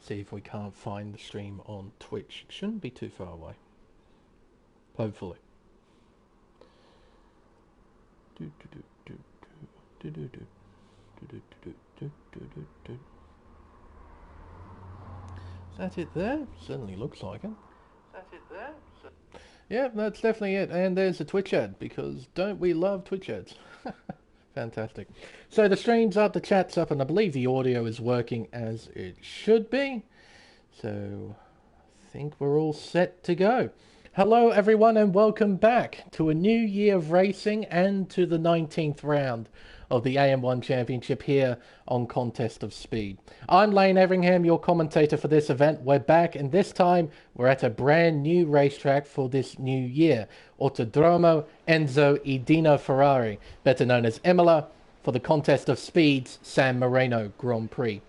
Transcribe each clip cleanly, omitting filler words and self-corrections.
See if we can't find the stream on Twitch. Shouldn't be too far away. Hopefully. Is that it there? Certainly looks like it. Is that it there? Yeah, that's definitely it. And there's a Twitch ad, because don't we love Twitch ads? Fantastic. So the stream's up, the chat's up, and I believe the audio is working as it should be. So I think we're all set to go. Hello everyone and welcome back to a new year of racing and to the 19th round of the AM1 Championship here on Contest of Speed. I'm Lane Everingham, your commentator for this event. We're back, and this time we're at a brand new racetrack for this new year, Autodromo Enzo e Dino Ferrari, better known as Imola, for the Contest of Speed's San Marino Grand Prix.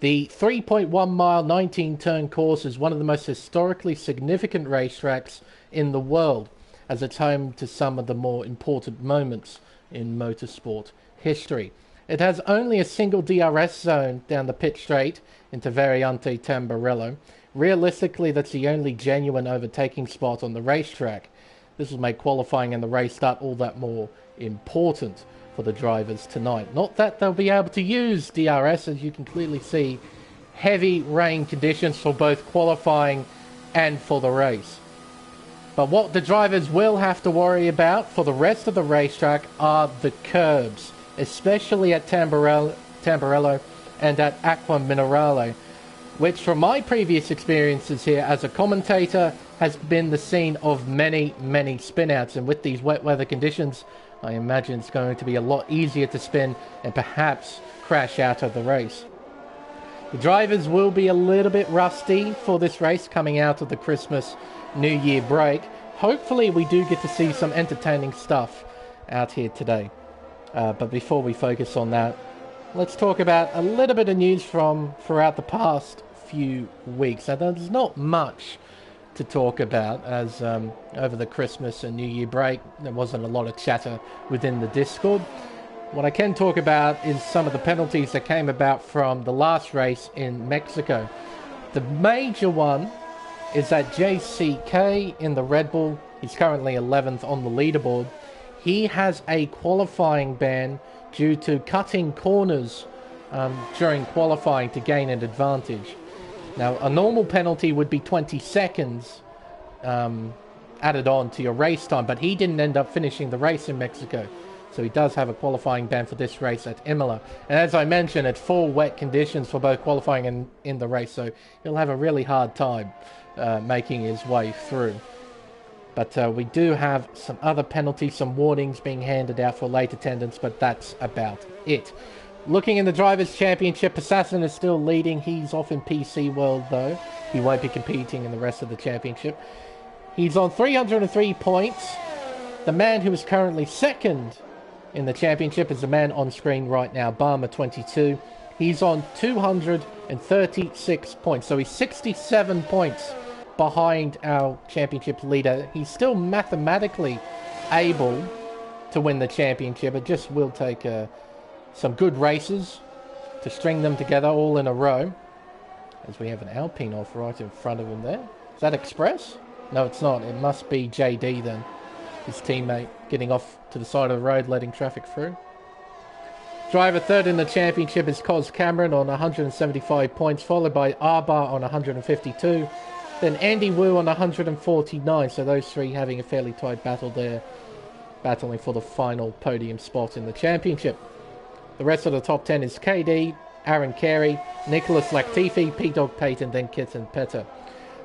The 3.1 mile 19 turn course is one of the most historically significant racetracks in the world, as it's home to some of the more important moments in motorsport history. It has only a single DRS zone down the pit straight into Variante Tamburello. Realistically, that's the only genuine overtaking spot on the racetrack. This will make qualifying and the race start all that more important for the drivers tonight. Not that they'll be able to use DRS, as you can clearly see, heavy rain conditions for both qualifying and for the race. But what the drivers will have to worry about for the rest of the racetrack are the curbs, especially at Tamburello and at Acqua Minerale, which from my previous experiences here as a commentator has been the scene of many spin-outs. And with these wet weather conditions, I imagine it's going to be a lot easier to spin and perhaps crash out of the race. The drivers will be a little bit rusty for this race coming out of the Christmas New Year break. Hopefully we do get to see some entertaining stuff out here today. But before we focus on that, let's talk about a little bit of news from throughout the past few weeks. Now, there's not much to talk about, as over the Christmas and New Year break there wasn't a lot of chatter within the Discord. What I can talk about is some of the penalties that came about from the last race in Mexico. The major one is that JCK in the Red Bull, he's currently 11th on the leaderboard. He has a qualifying ban due to cutting corners during qualifying to gain an advantage. Now, a normal penalty would be 20 seconds added on to your race time, but he didn't end up finishing the race in Mexico. So he does have a qualifying ban for this race at Imola. And as I mentioned, it's full wet conditions for both qualifying and in the race, so he'll have a really hard time making his way through. But we do have some other penalties, some warnings being handed out for late attendance, but that's about it. Looking in the Drivers' Championship, Assassin is still leading. He's off in PC World, though. He won't be competing in the rest of the championship. He's on 303 points. The man who is currently second in the championship is the man on screen right now, Barmer 22. He's on 236 points, so he's 67 points behind our championship leader. He's still mathematically able to win the championship. It just will take some good races to string them together all in a row, as we have an Alpine off right in front of him there. Is that Express? No, it's not. It must be JD then, his teammate, getting off to the side of the road, letting traffic through. Driver third in the championship is Cos Cameron on 175 points, followed by Arbar on 152. Then Andy Wu on 149, so those three having a fairly tight battle there, battling for the final podium spot in the championship. The rest of the top 10 is KD, Aaron Carey, Nicholas Latifi, P-Dog Payton, then Kitten Petter.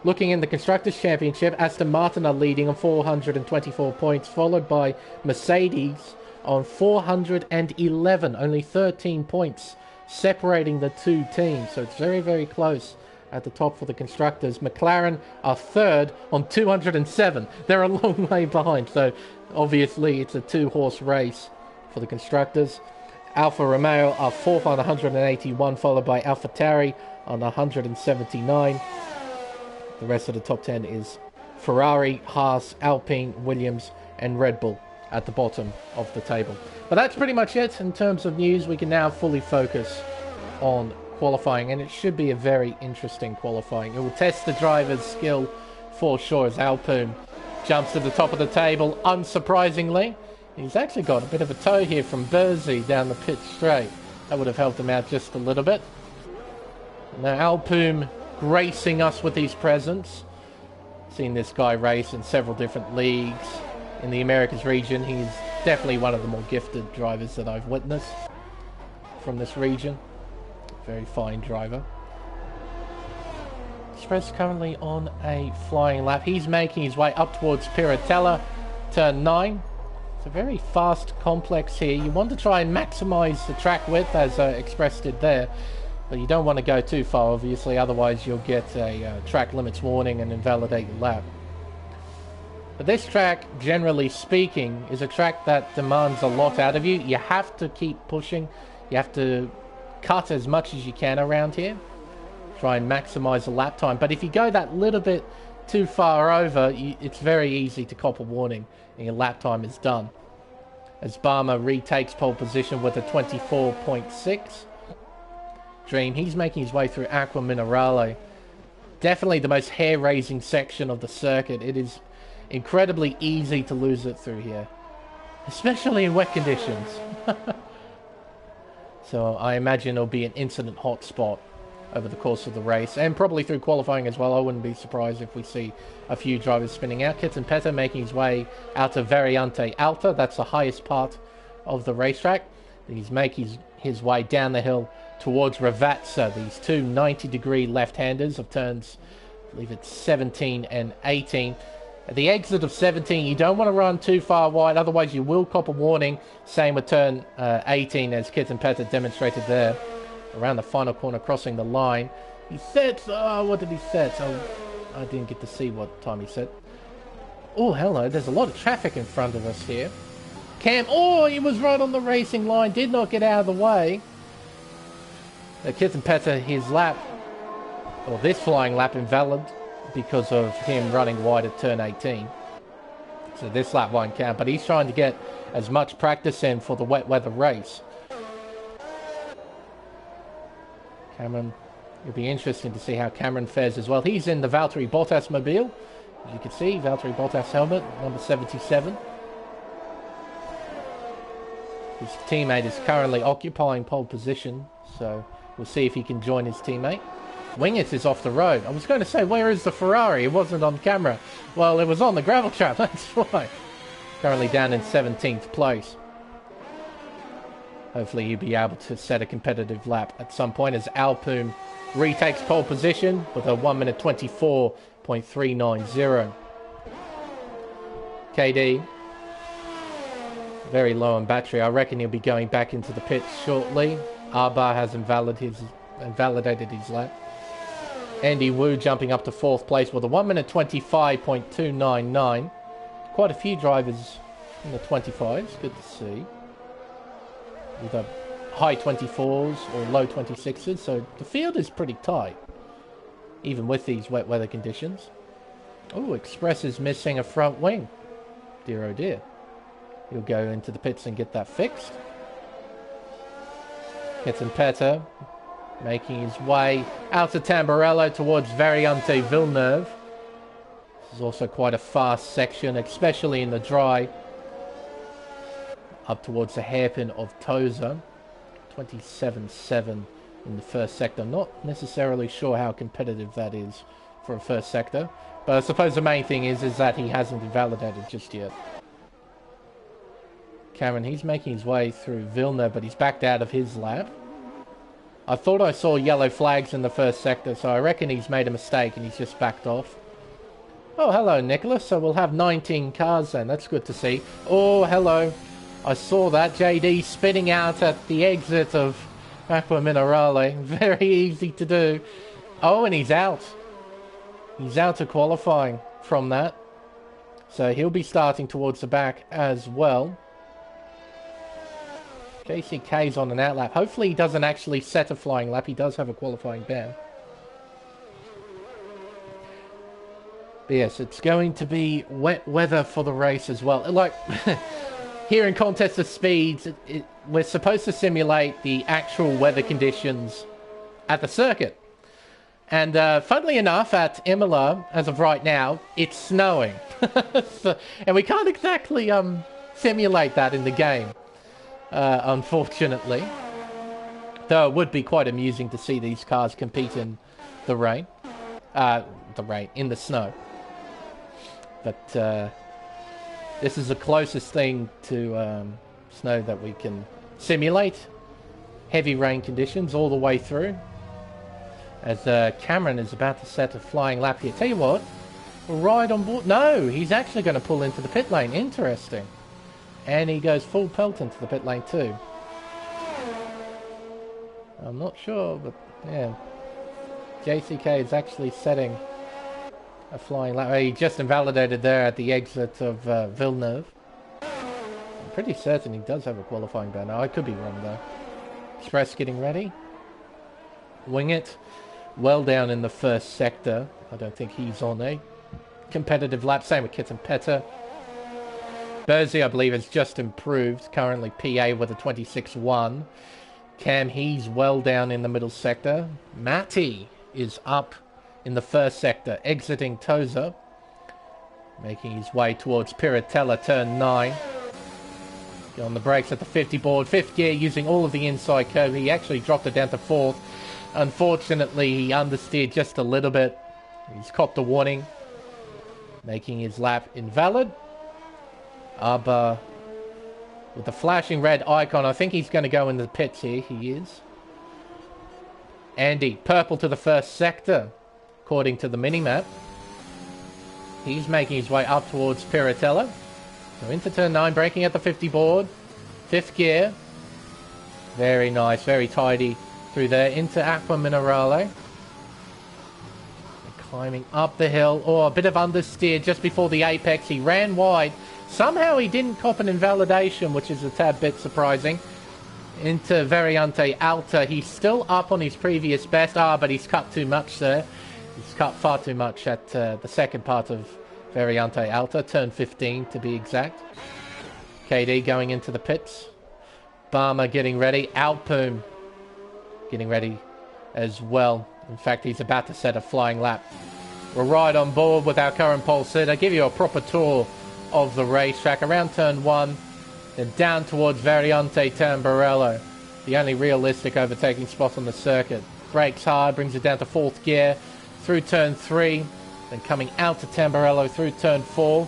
Looking in the Constructors' Championship, Aston Martin are leading on 424 points, followed by Mercedes on 411, only 13 points separating the two teams, so it's very close at the top for the Constructors. McLaren are third on 207. They're a long way behind, so obviously it's a two-horse race for the Constructors. Alfa Romeo are fourth on 181, followed by AlphaTauri on 179. The rest of the top 10 is Ferrari, Haas, Alpine, Williams, and Red Bull at the bottom of the table. But that's pretty much it in terms of news. We can now fully focus on qualifying, and it should be a very interesting qualifying. It will test the driver's skill for sure as Alpoom jumps to the top of the table, unsurprisingly. He's actually got a bit of a tow here from Bursey down the pit straight. That would have helped him out just a little bit. Now Alpoom gracing us with his presence. Seen this guy race in several different leagues in the Americas region. He's definitely one of the more gifted drivers that I've witnessed from this region. Very fine driver. Express currently on a flying lap. He's making his way up towards Piratella, turn 9. It's a very fast complex here. You want to try and maximize the track width as Express did there, but you don't want to go too far, obviously, otherwise you'll get a track limits warning and invalidate your lap. But this track, generally speaking, is a track that demands a lot out of you. You have to keep pushing. You have to cut as much as you can around here. Try and maximize the lap time. But if you go that little bit too far over, it's very easy to cop a warning and your lap time is done. As Barmer retakes pole position with a 24.6. Dream, he's making his way through Aqua Minerale. Definitely the most hair-raising section of the circuit. It is incredibly easy to lose it through here, especially in wet conditions. So I imagine it'll be an incident hotspot over the course of the race, and probably through qualifying as well. I wouldn't be surprised if we see a few drivers spinning out. Kitten Peta making his way out to Variante Alta. That's the highest part of the racetrack. He's making his way down the hill towards Ravazza. These two 90-degree left-handers of turns, I believe it's 17 and 18. At the exit of 17, you don't want to run too far wide, otherwise you will cop a warning. Same with turn 18, as Kitten Peta demonstrated there. Around the final corner, crossing the line. He sets. Oh, what did he set? Oh, I didn't get to see what time he set. Oh, hello. There's a lot of traffic in front of us here. Cam. Oh, he was right on the racing line. Did not get out of the way. Kitten Peta, his lap, or this flying lap, invalid because of him running wide at turn 18. So this lap won't count, but he's trying to get as much practice in for the wet weather race. Cameron, it'll be interesting to see how Cameron fares as well. He's in the Valtteri Bottas mobile. As you can see, Valtteri Bottas helmet, number 77. His teammate is currently occupying pole position, so we'll see if he can join his teammate. Wingett is off the road. I was going to say, where is the Ferrari? It wasn't on camera. Well, it was on the gravel trap, that's why. Currently down in 17th place. Hopefully he'll be able to set a competitive lap at some point as Alpoom retakes pole position with a 1 minute 24.390. KD, very low on battery. I reckon he'll be going back into the pits shortly. Arbar has invalidated his lap. Andy Wu jumping up to 4th place with a 1 minute 25.299. Quite a few drivers in the 25s. Good to see. Either high 24s or low 26s, so the field is pretty tight, even with these wet weather conditions. Oh, Express is missing a front wing. Dear oh dear. He'll go into the pits and get that fixed. Kitten Peta making his way out to Tamburello towards Variante Villeneuve. This is also quite a fast section, especially in the dry. Up towards the hairpin of Toza. 27.7 in the first sector. Not necessarily sure how competitive that is for a first sector. But I suppose the main thing is that he hasn't invalidated just yet. Cameron, he's making his way through Villeneuve, but he's backed out of his lap. I thought I saw yellow flags in the first sector, so I reckon he's made a mistake and he's just backed off. Oh, hello, Nicholas. So we'll have 19 cars then. That's good to see. Oh, hello. I saw that. JD spinning out at the exit of Aqua Minerale. Very easy to do. Oh, and he's out. He's out of qualifying from that. So he'll be starting towards the back as well. JCK's on an outlap. Hopefully he doesn't actually set a flying lap. He does have a qualifying ban. But yes, it's going to be wet weather for the race as well. Like, here in Contest of Speeds, we're supposed to simulate the actual weather conditions at the circuit. And funnily enough, at Imola, as of right now, it's snowing. And we can't exactly simulate that in the game, unfortunately. Though it would be quite amusing to see these cars compete in the rain. In the snow. But this is the closest thing to snow that we can simulate. Heavy rain conditions all the way through. As Cameron is about to set a flying lap here. Tell you what, we'll ride on board. No, he's actually going to pull into the pit lane. Interesting. And he goes full pelt into the pit lane too. I'm not sure, but yeah. JCK is actually setting a flying lap. He just invalidated there at the exit of Villeneuve. I'm pretty certain he does have a qualifying banner. I could be wrong though. Express getting ready. Wing it. Well down in the first sector. I don't think he's on a competitive lap. Same with Kitten Petter. Bersey, I believe, has just improved. Currently PA with a 26-1. Cam, he's well down in the middle sector. Matty is up in the first sector, exiting Toza. Making his way towards Piratella, turn 9. Get on the brakes at the 50 board. 5th gear using all of the inside curve. He actually dropped it down to 4th. Unfortunately, he understeered just a little bit. He's copped a warning, making his lap invalid. Arba with the flashing red icon. I think he's going to go in the pits here. He is. Andy, purple to the first sector, according to the minimap. He's making his way up towards Piratella. So into turn 9, braking at the 50 board. 5th gear. Very nice, very tidy through there into Aqua Minerale. Climbing up the hill. Oh, a bit of understeer just before the apex. He ran wide. Somehow he didn't cop an invalidation, which is a tad bit surprising. Into Variante Alta. He's still up on his previous best. But he's cut too much there. He's cut far too much at the second part of Variante Alta. Turn 15 to be exact. KD going into the pits. Barmer getting ready. Alpoom getting ready as well. In fact, he's about to set a flying lap. We're right on board with our current pole sitter. Give you a proper tour of the racetrack. Around turn 1, then down towards Variante Tamburello. The only realistic overtaking spot on the circuit. Brakes hard, brings it down to 4th gear. Through turn 3, then coming out to Tamburello through turn 4.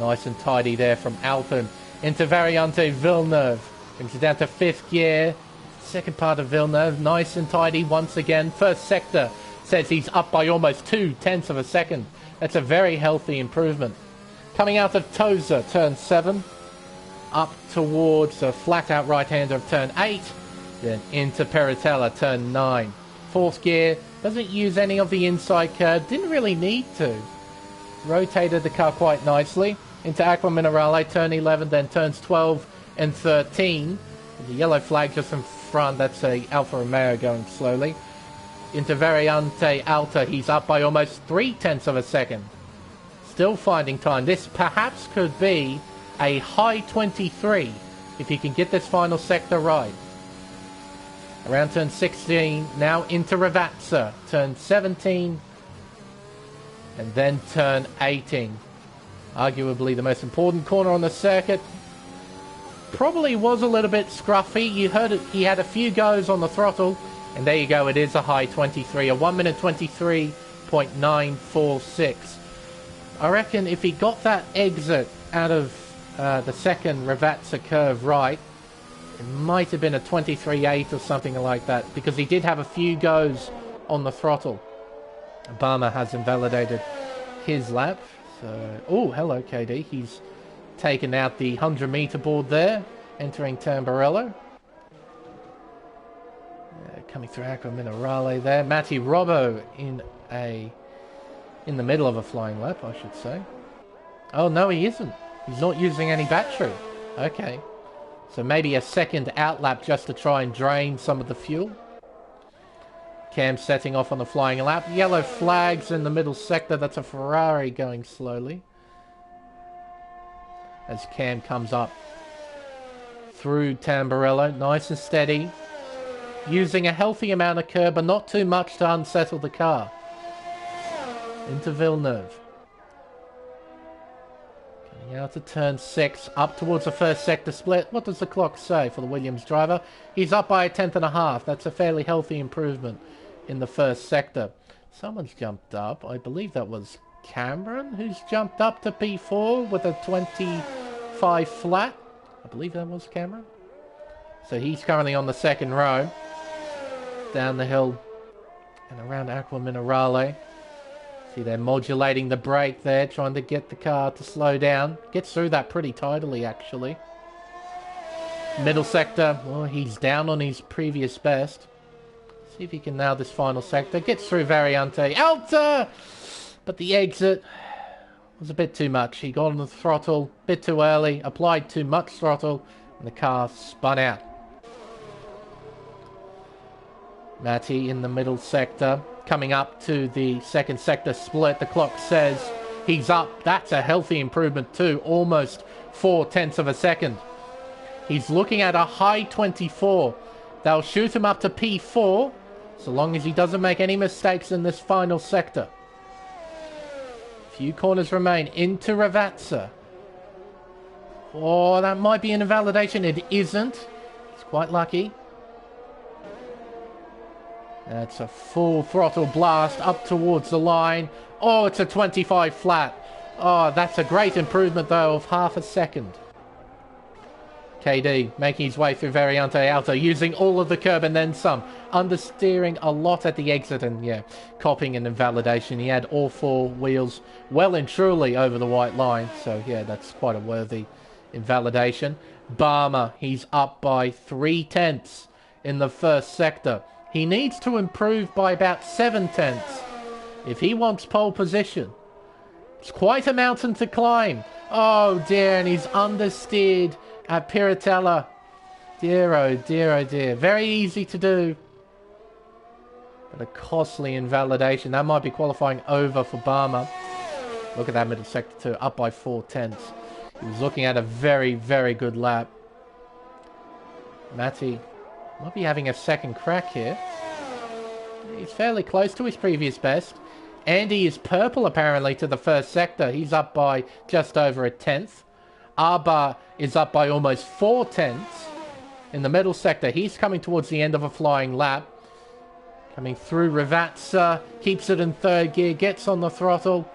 Nice and tidy there from Alpin. Into Variante Villeneuve. Brings it down to 5th gear. Second part of Villeneuve, nice and tidy once again. First sector says he's up by almost 0.2 of a second. That's a very healthy improvement. Coming out of Toza, turn 7. Up towards a flat-out right-hander of turn 8. Then into Piratella, turn 9. 4th gear, doesn't use any of the inside curve. Didn't really need to. Rotated the car quite nicely. Into Aqua Minerale, turn 11, then turns 12 and 13. The yellow flag just in front, that's a Alfa Romeo going slowly. Into Variante Alta, he's up by almost 0.3 of a second. Still finding time. This perhaps could be a high 23 if he can get this final sector right. Around turn 16, now into Ravazza, turn 17, and then turn 18. Arguably the most important corner on the circuit. Probably was a little bit scruffy. You heard it, he had a few goes on the throttle, and there you go, it is a high 23, a 1 minute 23.946. I reckon if he got that exit out of the second Ravazza curve right, it might have been a 23.8 or something like that, because he did have a few goes on the throttle. Obama has invalidated his lap. So, oh, hello KD. He's taken out the 100-meter board there, entering Tamburello. Coming through Aqua Minerale there. Matty Robbo in the middle of a flying lap, I should say. Oh, no, he isn't. He's not using any battery. Okay. So maybe a second out lap just to try and drain some of the fuel. Cam setting off on the flying lap. Yellow flags in the middle sector. That's a Ferrari going slowly. As Cam comes up through Tamburello. Nice and steady. using a healthy amount of curb, but not too much to unsettle the car. Into Villeneuve. Coming out to turn 6, up towards the first sector split. What does the clock say for the Williams driver? He's up by a 1/10.5. That's a fairly healthy improvement in the first sector. Someone's jumped up. I believe that was Cameron, who's jumped up to P4 with a 25 flat. I believe that was Cameron. So he's currently on the second row. Down the hill and around Aqua Minerale. See, they're modulating the brake there, trying to get the car to slow down. Gets through that pretty tidily, actually. Middle sector, well, he's down on his previous best. See if he can nail this final sector. Gets through Variante. Alta! But the exit was a bit too much. He got on the throttle a bit too early, applied too much throttle, and the car spun out. Matty in the middle sector. Coming up to the second sector split. The clock says he's up. That's a healthy improvement too. Almost 0.4 of a second. He's looking at a high 24. They'll shoot him up to P4, so long as he doesn't make any mistakes in this final sector. Few corners remain. Into Ravazza. Oh, that might be an invalidation. It isn't. It's quite lucky. That's a full throttle blast up towards the line. Oh, it's a 25 flat. Oh, that's a great improvement, though, of half a second. KD making his way through Variante Alta, using all of the curb and then some. Understeering a lot at the exit and, yeah, copying an invalidation. He had all 4 wheels well and truly over the white line. So, yeah, that's quite a worthy invalidation. Barmer, he's up by 0.3 in the first sector. He needs to improve by about 0.7 if he wants pole position. It's quite a mountain to climb. Oh dear, and he's understeered at Piratella. Dear, oh dear, oh dear. Very easy to do, but a costly invalidation. That might be qualifying over for Barmer. Look at that middle sector too, up by 0.4. He was looking at a very, very good lap. Matty might be having a second crack here. He's fairly close to his previous best. Andy is purple apparently to the first sector. He's up by just over 1/10. Arba is up by almost 0.4 in the middle sector. He's coming towards the end of a flying lap. Coming through Ravazza, keeps it in third gear, gets on the throttle,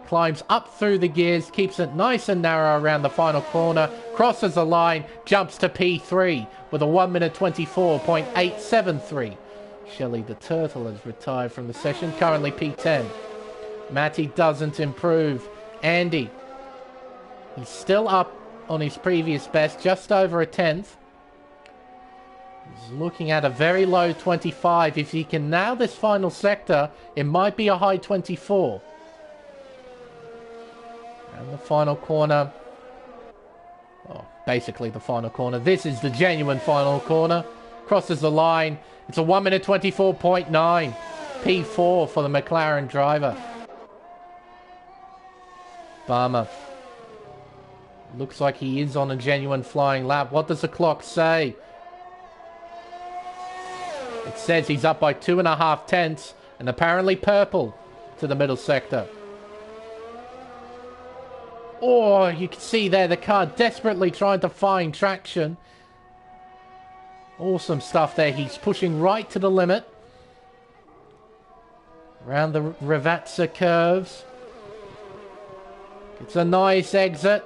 climbs up through the gears, keeps it nice and narrow around the final corner, crosses the line, jumps to P3 with a 1:24.873. Shelley the Turtle has retired from the session, currently P10. Matty doesn't improve. Andy, he's still up on his previous best, just over 1/10. He's looking at a very low 25. If he can nail this final sector, it might be a high 24. And the final corner. Oh, basically the final corner. This is the genuine final corner. Crosses the line. It's a 1:24.9. P4 for the McLaren driver. Barmer. Looks like he is on a genuine flying lap. What does the clock say? It says he's up by 2.5 and apparently purple to the middle sector. Oh, you can see there the car desperately trying to find traction. Awesome stuff there. He's pushing right to the limit. Around the Ravazza curves. It's a nice exit.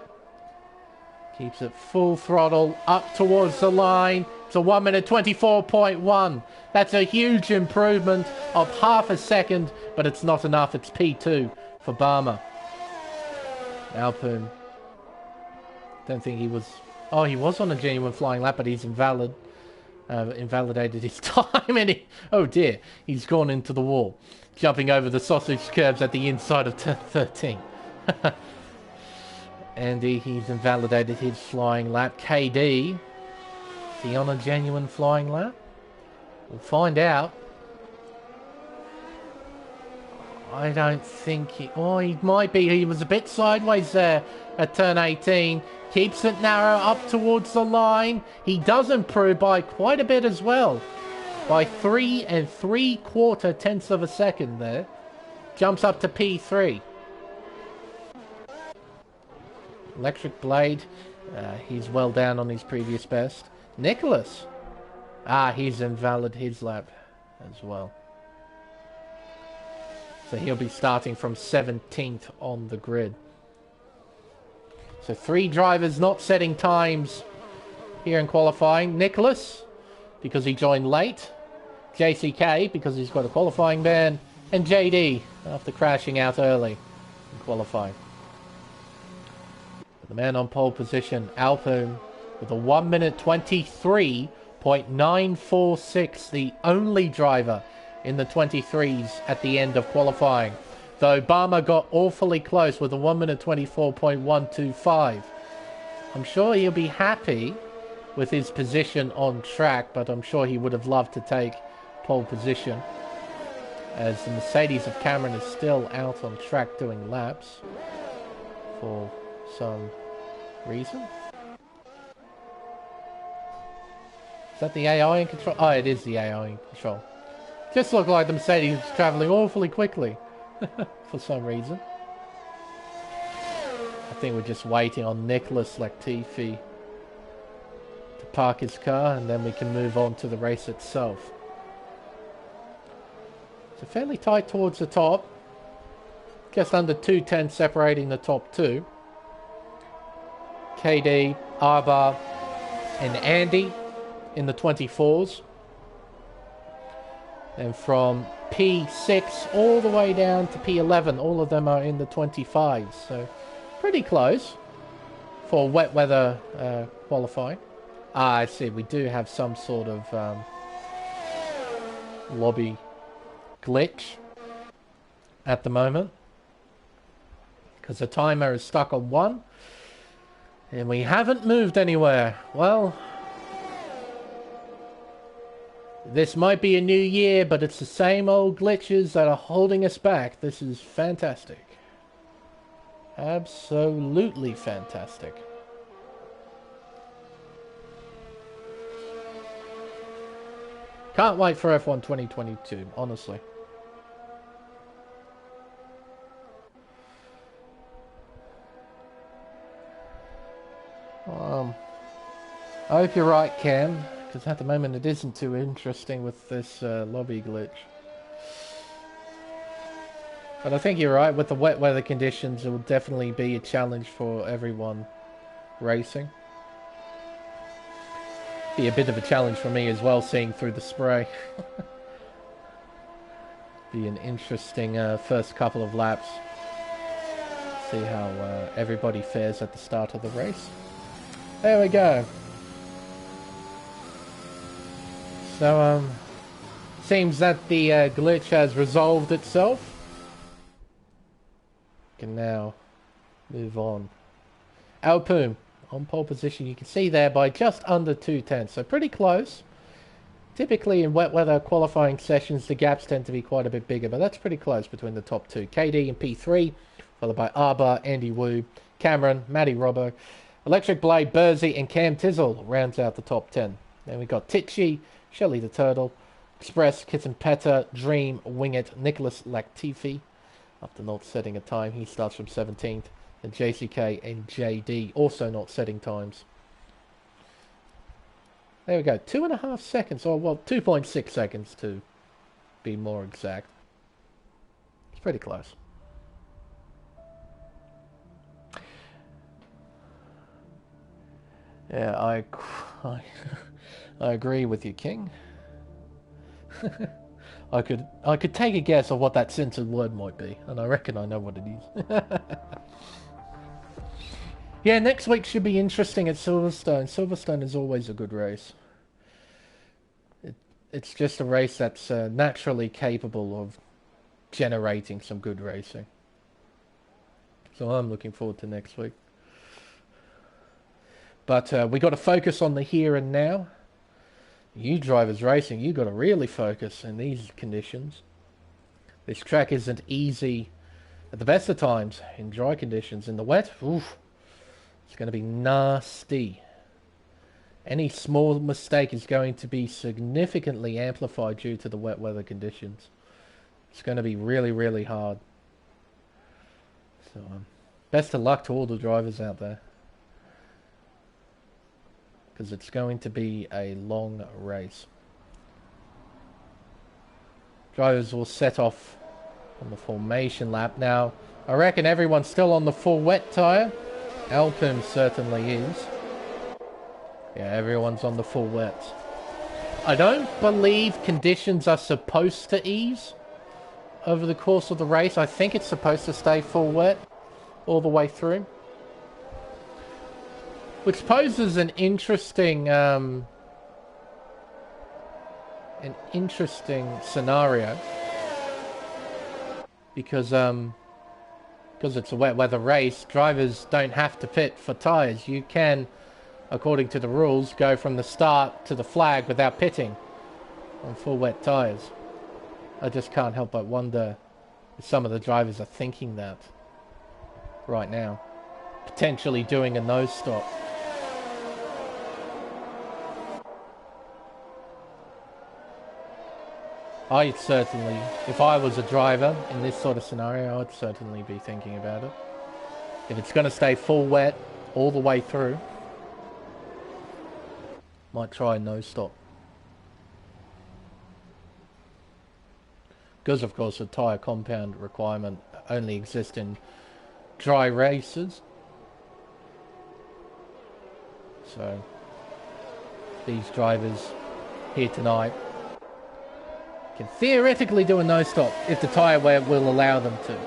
Keeps it full throttle up towards the line. It's a 1:24.1. That's a huge improvement of half a second, but it's not enough. It's P2 for Barmer. Alpoon. Don't think he was... Oh, he was on a genuine flying lap, but he's invalidated his time. And oh dear, he's gone into the wall. Jumping over the sausage curves at the inside of turn 13. Andy, he's invalidated his flying lap. KD, is he on a genuine flying lap? We'll find out. I don't think he... Oh, he might be. He was a bit sideways there at turn 18. Keeps it narrow up towards the line. He does improve by quite a bit as well. by 3 3/4 tenths of a second there. Jumps up to P3. Electric Blade, he's well down on his previous best. Nicholas, he's invalid his lap as well. So he'll be starting from 17th on the grid. So 3 drivers not setting times here in qualifying. Nicholas, because he joined late. JCK, because he's got a qualifying ban. And JD, after crashing out early in qualifying. The man on pole position, Alpine, with a 1 minute 23.946, the only driver in the 23s at the end of qualifying. Though Obama got awfully close with a 1 minute 24.125. I'm sure he'll be happy with his position on track, but I'm sure he would have loved to take pole position, as the Mercedes of Cameron is still out on track doing laps for some reason. Is that the AI in control? Oh, it is the AI in control. Just looked like the Mercedes was travelling awfully quickly for some reason. I think we're just waiting on Nicholas Latifi to park his car, and then we can move on to the race itself. So fairly tight towards the top. Just under 2 tenths separating the top 2. KD, Arba, and Andy in the 24s. And from P6 all the way down to P11, all of them are in the 25s. So pretty close for wet weather qualifying. I see, we do have some sort of lobby glitch at the moment, because the timer is stuck on 1 and we haven't moved anywhere. Well, this might be a new year, but it's the same old glitches that are holding us back. This is fantastic. Absolutely fantastic. Can't wait for F1 2022, honestly. I hope you're right, Cam, because at the moment it isn't too interesting with this lobby glitch. But I think you're right, with the wet weather conditions it will definitely be a challenge for everyone racing. Be a bit of a challenge for me as well, seeing through the spray. Be an interesting first couple of laps. See how everybody fares at the start of the race. There we go. So, seems that the glitch has resolved itself. Can now move on. Alpine on pole position, you can see there by just under 2 tenths, so pretty close. Typically in wet weather qualifying sessions the gaps tend to be quite a bit bigger, but that's pretty close between the top 2. KD in P3, followed by Arba, Andy Wu, Cameron, Matty Robbo, Electric Blade, Bursey and Cam Tizzle rounds out the top 10. Then we got Titchy, Shelley the Turtle, Express, Kitten Petta, Dream, Wingit, Nicholas Latifi. After not setting a time, he starts from 17th. And JCK and JD also not setting times. There we go. 2.5 seconds, or well, 2.6 seconds to be more exact. It's pretty close. Yeah, I agree with you, King. I could take a guess of what that censored word might be, and I reckon I know what it is. Yeah, next week should be interesting at Silverstone. Silverstone is always a good race. It's just a race that's naturally capable of generating some good racing. So I'm looking forward to next week. But we got to focus on the here and now. You drivers racing, you got to really focus in these conditions. This track isn't easy at the best of times in dry conditions. In the wet, oof, it's going to be nasty. Any small mistake is going to be significantly amplified due to the wet weather conditions. It's going to be really, really hard. So, best of luck to all the drivers out there. Because it's going to be a long race. Drivers will set off on the formation lap. Now, I reckon everyone's still on the full wet tyre. Alpine certainly is. Yeah, everyone's on the full wets. I don't believe conditions are supposed to ease over the course of the race. I think it's supposed to stay full wet all the way through. Which poses an interesting scenario. Because it's a wet weather race, drivers don't have to pit for tyres. You can, according to the rules, go from the start to the flag without pitting on full wet tyres. I just can't help but wonder if some of the drivers are thinking that right now. Potentially doing a nose stop. I'd certainly, if I was a driver in this sort of scenario, I'd certainly be thinking about it. If it's going to stay full wet all the way through, might try a nose stop. Because, of course, the tyre compound requirement only exists in dry races. So, these drivers here tonight can theoretically do a nose stop if the tyre wear will allow them to.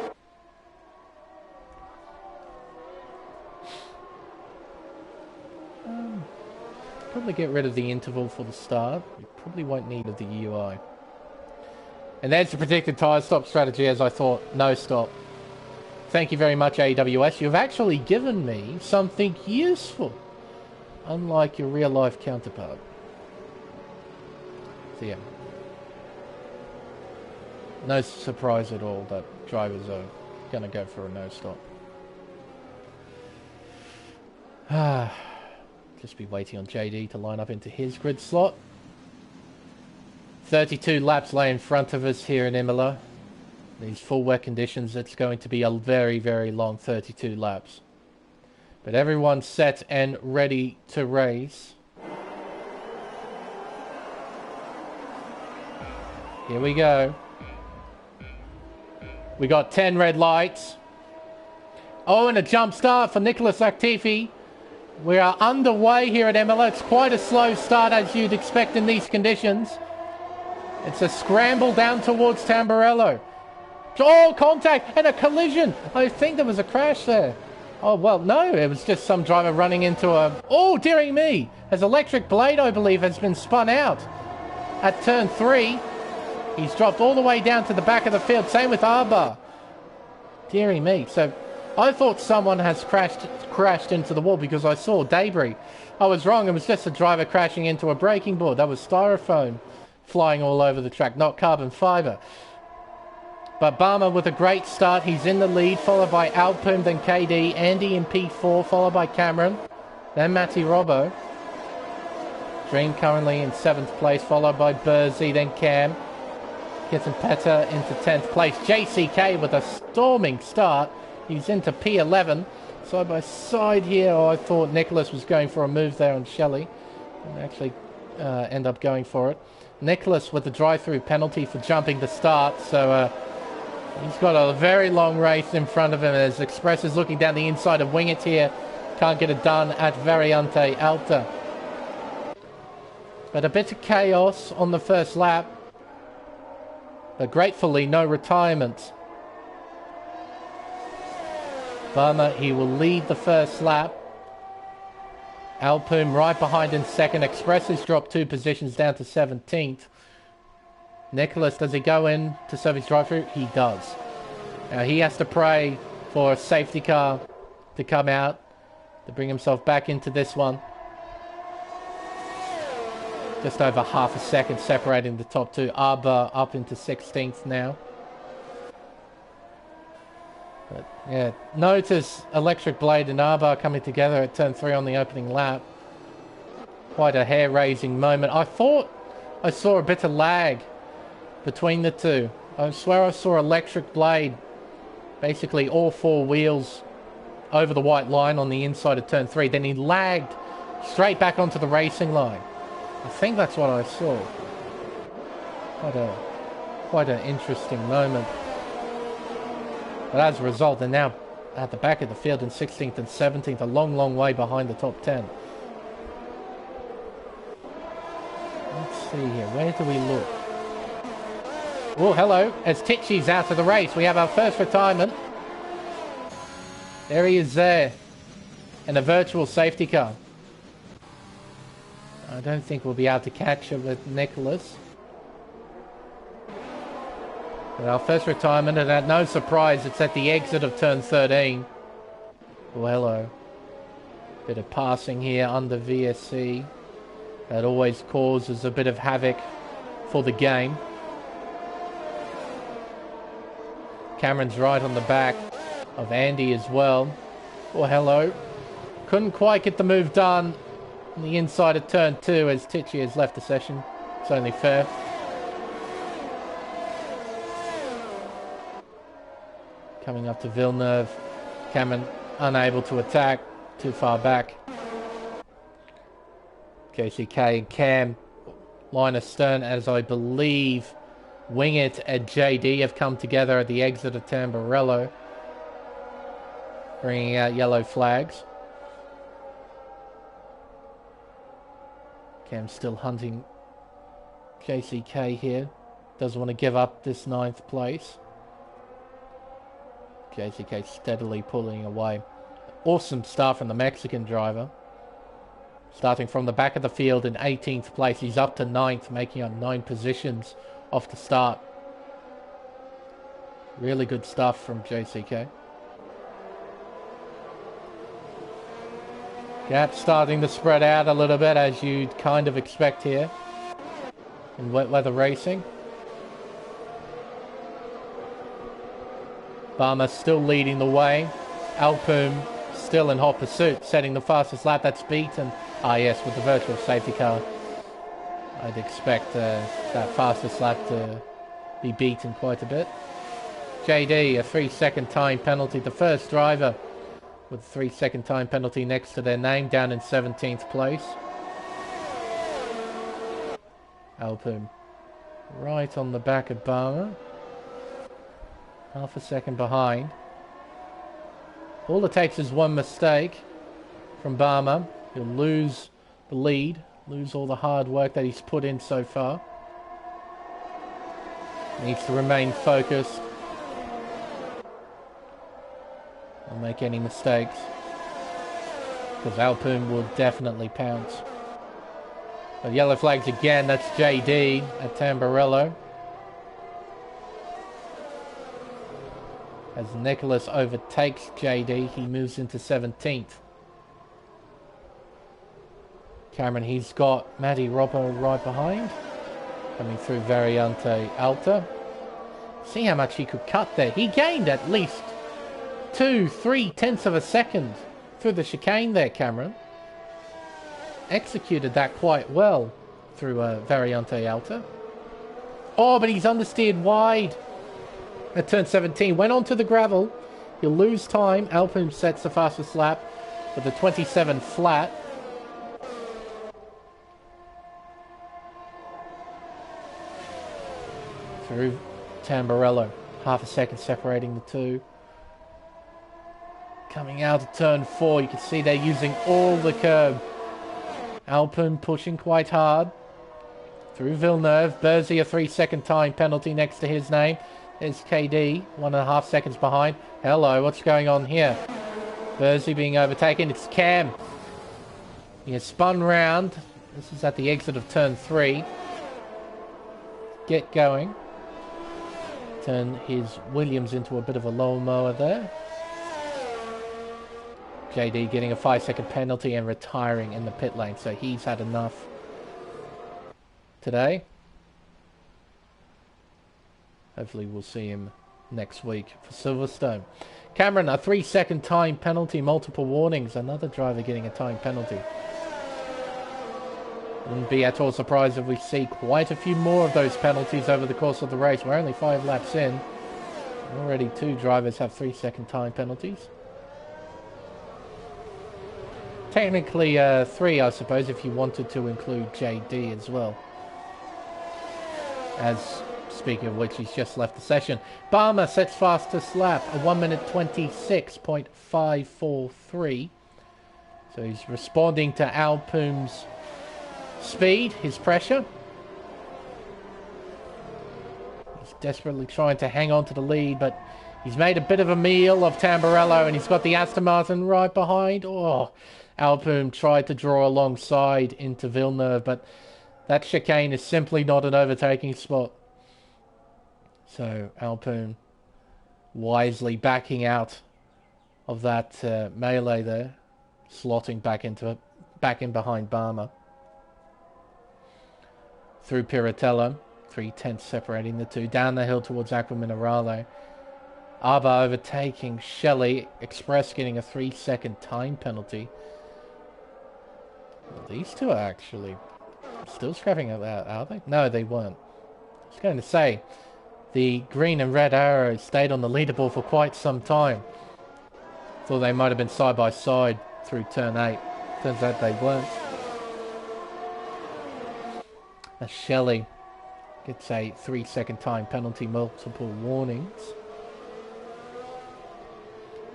Probably get rid of the interval for the start. You probably won't need of the UI. And there's the predicted tyre stop strategy, as I thought. No stop. Thank you very much, AWS. You've actually given me something useful, unlike your real-life counterpart. So yeah. No surprise at all that drivers are going to go for a no stop. Just be waiting on JD to line up into his grid slot. 32 laps lay in front of us here in Imola. These full wet conditions, it's going to be a very, very long 32 laps. But everyone's set and ready to race. Here we go. We got 10 red lights. Oh, and a jump start for Nicholas Latifi. We are underway here at Imola. It's quite a slow start, as you'd expect in these conditions. It's a scramble down towards Tamburello. Oh, contact and a collision. I think there was a crash there. Oh, well, no, it was just some driver running into a... Oh, dearie me. His electric blade, I believe, has been spun out at turn 3. He's dropped all the way down to the back of the field. Same with Arba. Dearie me. So I thought someone has crashed into the wall because I saw debris. I was wrong. It was just a driver crashing into a braking board. That was styrofoam flying all over the track, not carbon fibre. But Barmer with a great start. He's in the lead, followed by Alpum, then KD. Andy in P4, followed by Cameron. Then Matty Robbo. Dream currently in 7th place, followed by Burzy, then Cam. Gets Peta into 10th place. JCK with a storming start. He's into P11. Side by side here. Oh, I thought Nicholas was going for a move there on Shelley. Didn't actually end up going for it. Nicholas with the drive-through penalty for jumping the start. So he's got a very long race in front of him as Express is looking down the inside of Wing It here. Can't get it done at Variante Alta. But a bit of chaos on the first lap. But gratefully, no retirement. Burma, he will lead the first lap. Alpum right behind in second. Express has dropped 2 positions down to 17th. Nicholas, does he go in to serve his drive-through? He does. Now he has to pray for a safety car to come out to bring himself back into this one. Just over half a second separating the top 2. Arba up into 16th now. But yeah, notice Electric Blade and Arba coming together at turn 3 on the opening lap. Quite a hair-raising moment. I thought I saw a bit of lag between the two. I swear I saw electric blade, basically all four wheels over the white line on the inside of turn 3. Then he lagged straight back onto the racing line. I think that's what I saw. Quite an interesting moment. But as a result, they're now at the back of the field in 16th and 17th, a long, long way behind the top 10. Let's see here. Where do we look? Oh, hello. As Tichy's out of the race, we have our first retirement. There he is there. In a virtual safety car. I don't think we'll be able to catch him with Nicholas. But our first retirement, and at no surprise, it's at the exit of turn 13. Oh, hello. Bit of passing here under VSC. That always causes a bit of havoc for the game. Cameron's right on the back of Andy as well. Oh, hello. Couldn't quite get the move done on the inside of turn 2 as Tichy has left the session. It's only fair. Coming up to Villeneuve. Cameron unable to attack. Too far back. JCK and Cam. Line astern, as I believe Wingett and JD have come together at the exit of Tamburello. Bringing out yellow flags. Cam's still hunting JCK here. Doesn't want to give up this 9th place. JCK steadily pulling away. Awesome start from the Mexican driver. Starting from the back of the field in 18th place. He's up to 9th, making up 9 positions off the start. Really good stuff from JCK. Gap starting to spread out a little bit, as you'd kind of expect here in wet weather racing. Barmer still leading the way. Alpoom still in hot pursuit, setting the fastest lap. That's beaten. Ah, yes, with the virtual safety car, I'd expect that fastest lap to be beaten quite a bit. JD, a 3-second time penalty. The first driver with a 3-second time penalty next to their name, down in 17th place. Alpoom right on the back of Barmer. Half a second behind. All it takes is one mistake from Barmer. He'll lose the lead, lose all the hard work that he's put in so far. Needs to remain focused. Don't make any mistakes, because Alpoom will definitely pounce. But yellow flags again. That's JD at Tamburello. As Nicholas overtakes JD, he moves into 17th. Cameron, he's got Matty Robbo right behind. Coming through Variante Alta. See how much he could cut there. He gained at least 2-3 tenths of a second through the chicane there, Cameron. Executed that quite well through Variante Alta. Oh, but he's understeered wide at turn 17. Went onto the gravel. He'll lose time. Alpoom sets the fastest lap with a 27 flat. Through Tamburello. Half a second separating the two. Coming out of turn 4, you can see they're using all the curb. Alpoom pushing quite hard. Through Villeneuve. Bursey, a 3-second time penalty next to his name. There's KD, 1.5 seconds behind. Hello, what's going on here? Bursey being overtaken. It's Cam. He has spun round. This is at the exit of turn 3. Get going. Turn his Williams into a bit of a lawnmower there. JD getting a 5-second penalty and retiring in the pit lane. So he's had enough today. Hopefully we'll see him next week for Silverstone. Cameron, a 3-second time penalty, multiple warnings. Another driver getting a time penalty. Wouldn't be at all surprised if we see quite a few more of those penalties over the course of the race. We're only 5 laps in. Already 2 drivers have 3-second time penalties. Technically 3, I suppose, if you wanted to include JD as well. As, speaking of which, he's just left the session. Barmer sets fastest lap, a 1 minute 26.543. So he's responding to Alpoom's speed, his pressure. He's desperately trying to hang on to the lead, but he's made a bit of a meal of Tamburello, and he's got the Aston Martin right behind. Oh, Alpoom tried to draw alongside into Villeneuve, but that chicane is simply not an overtaking spot. So Alpoom wisely backing out of that melee there, slotting back in behind Barmer. Through Piratello, 3/10 separating the two, down the hill towards Aqua Minerale. Arba overtaking Shelley, Express getting a 3-second time penalty. Well, these two are actually still scrapping at that, are they? No, they weren't. I was going to say, the green and red arrows stayed on the leaderboard for quite some time. Thought they might have been side by side through turn 8. Turns out they weren't. As Shelley gets a 3-second time penalty, multiple warnings.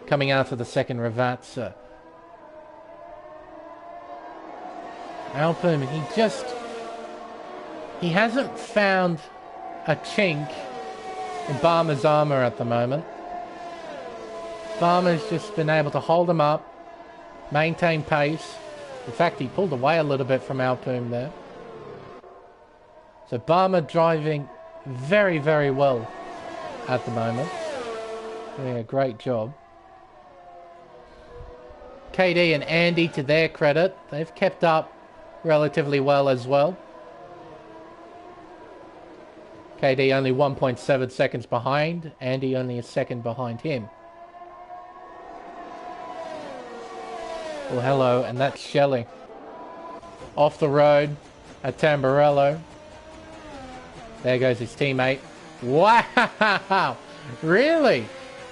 Coming out of the second Ravazza. Alpoom, he hasn't found a chink in Barmer's armour at the moment. Barmer's just been able to hold him up, maintain pace. In fact, he pulled away a little bit from Alpoom there. So Barmer driving very, very well at the moment. Doing a great job. KD and Andy, to their credit, they've kept up relatively well as well. KD only 1.7 seconds behind. Andy only a second behind him. Well, hello, and that's Shelley. Off the road at Tamburello. There goes his teammate. Wow! Really?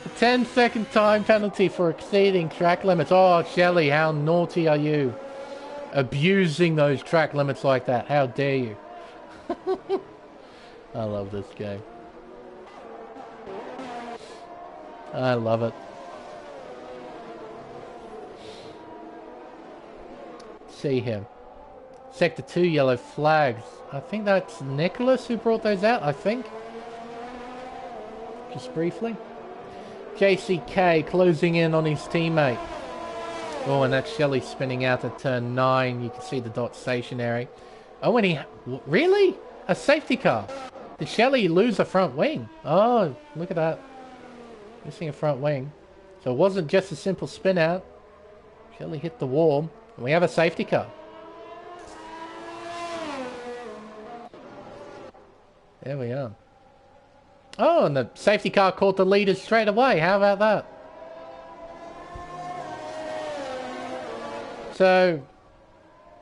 A 10-second time penalty for exceeding track limits. Oh, Shelley, how naughty are you? Abusing those track limits like that. How dare you? I love this game. I love it. See him. Sector 2 yellow flags. I think that's Nicholas who brought those out, I think. Just briefly. JCK closing in on his teammate. Oh, and that's Shelley spinning out at turn 9. You can see the dot stationary. Oh, and he... Really? A safety car. Did Shelley lose a front wing? Oh, look at that. Missing a front wing. So it wasn't just a simple spin out. Shelley hit the wall. And we have a safety car. There we are. Oh, and the safety car caught the leaders straight away. How about that? So,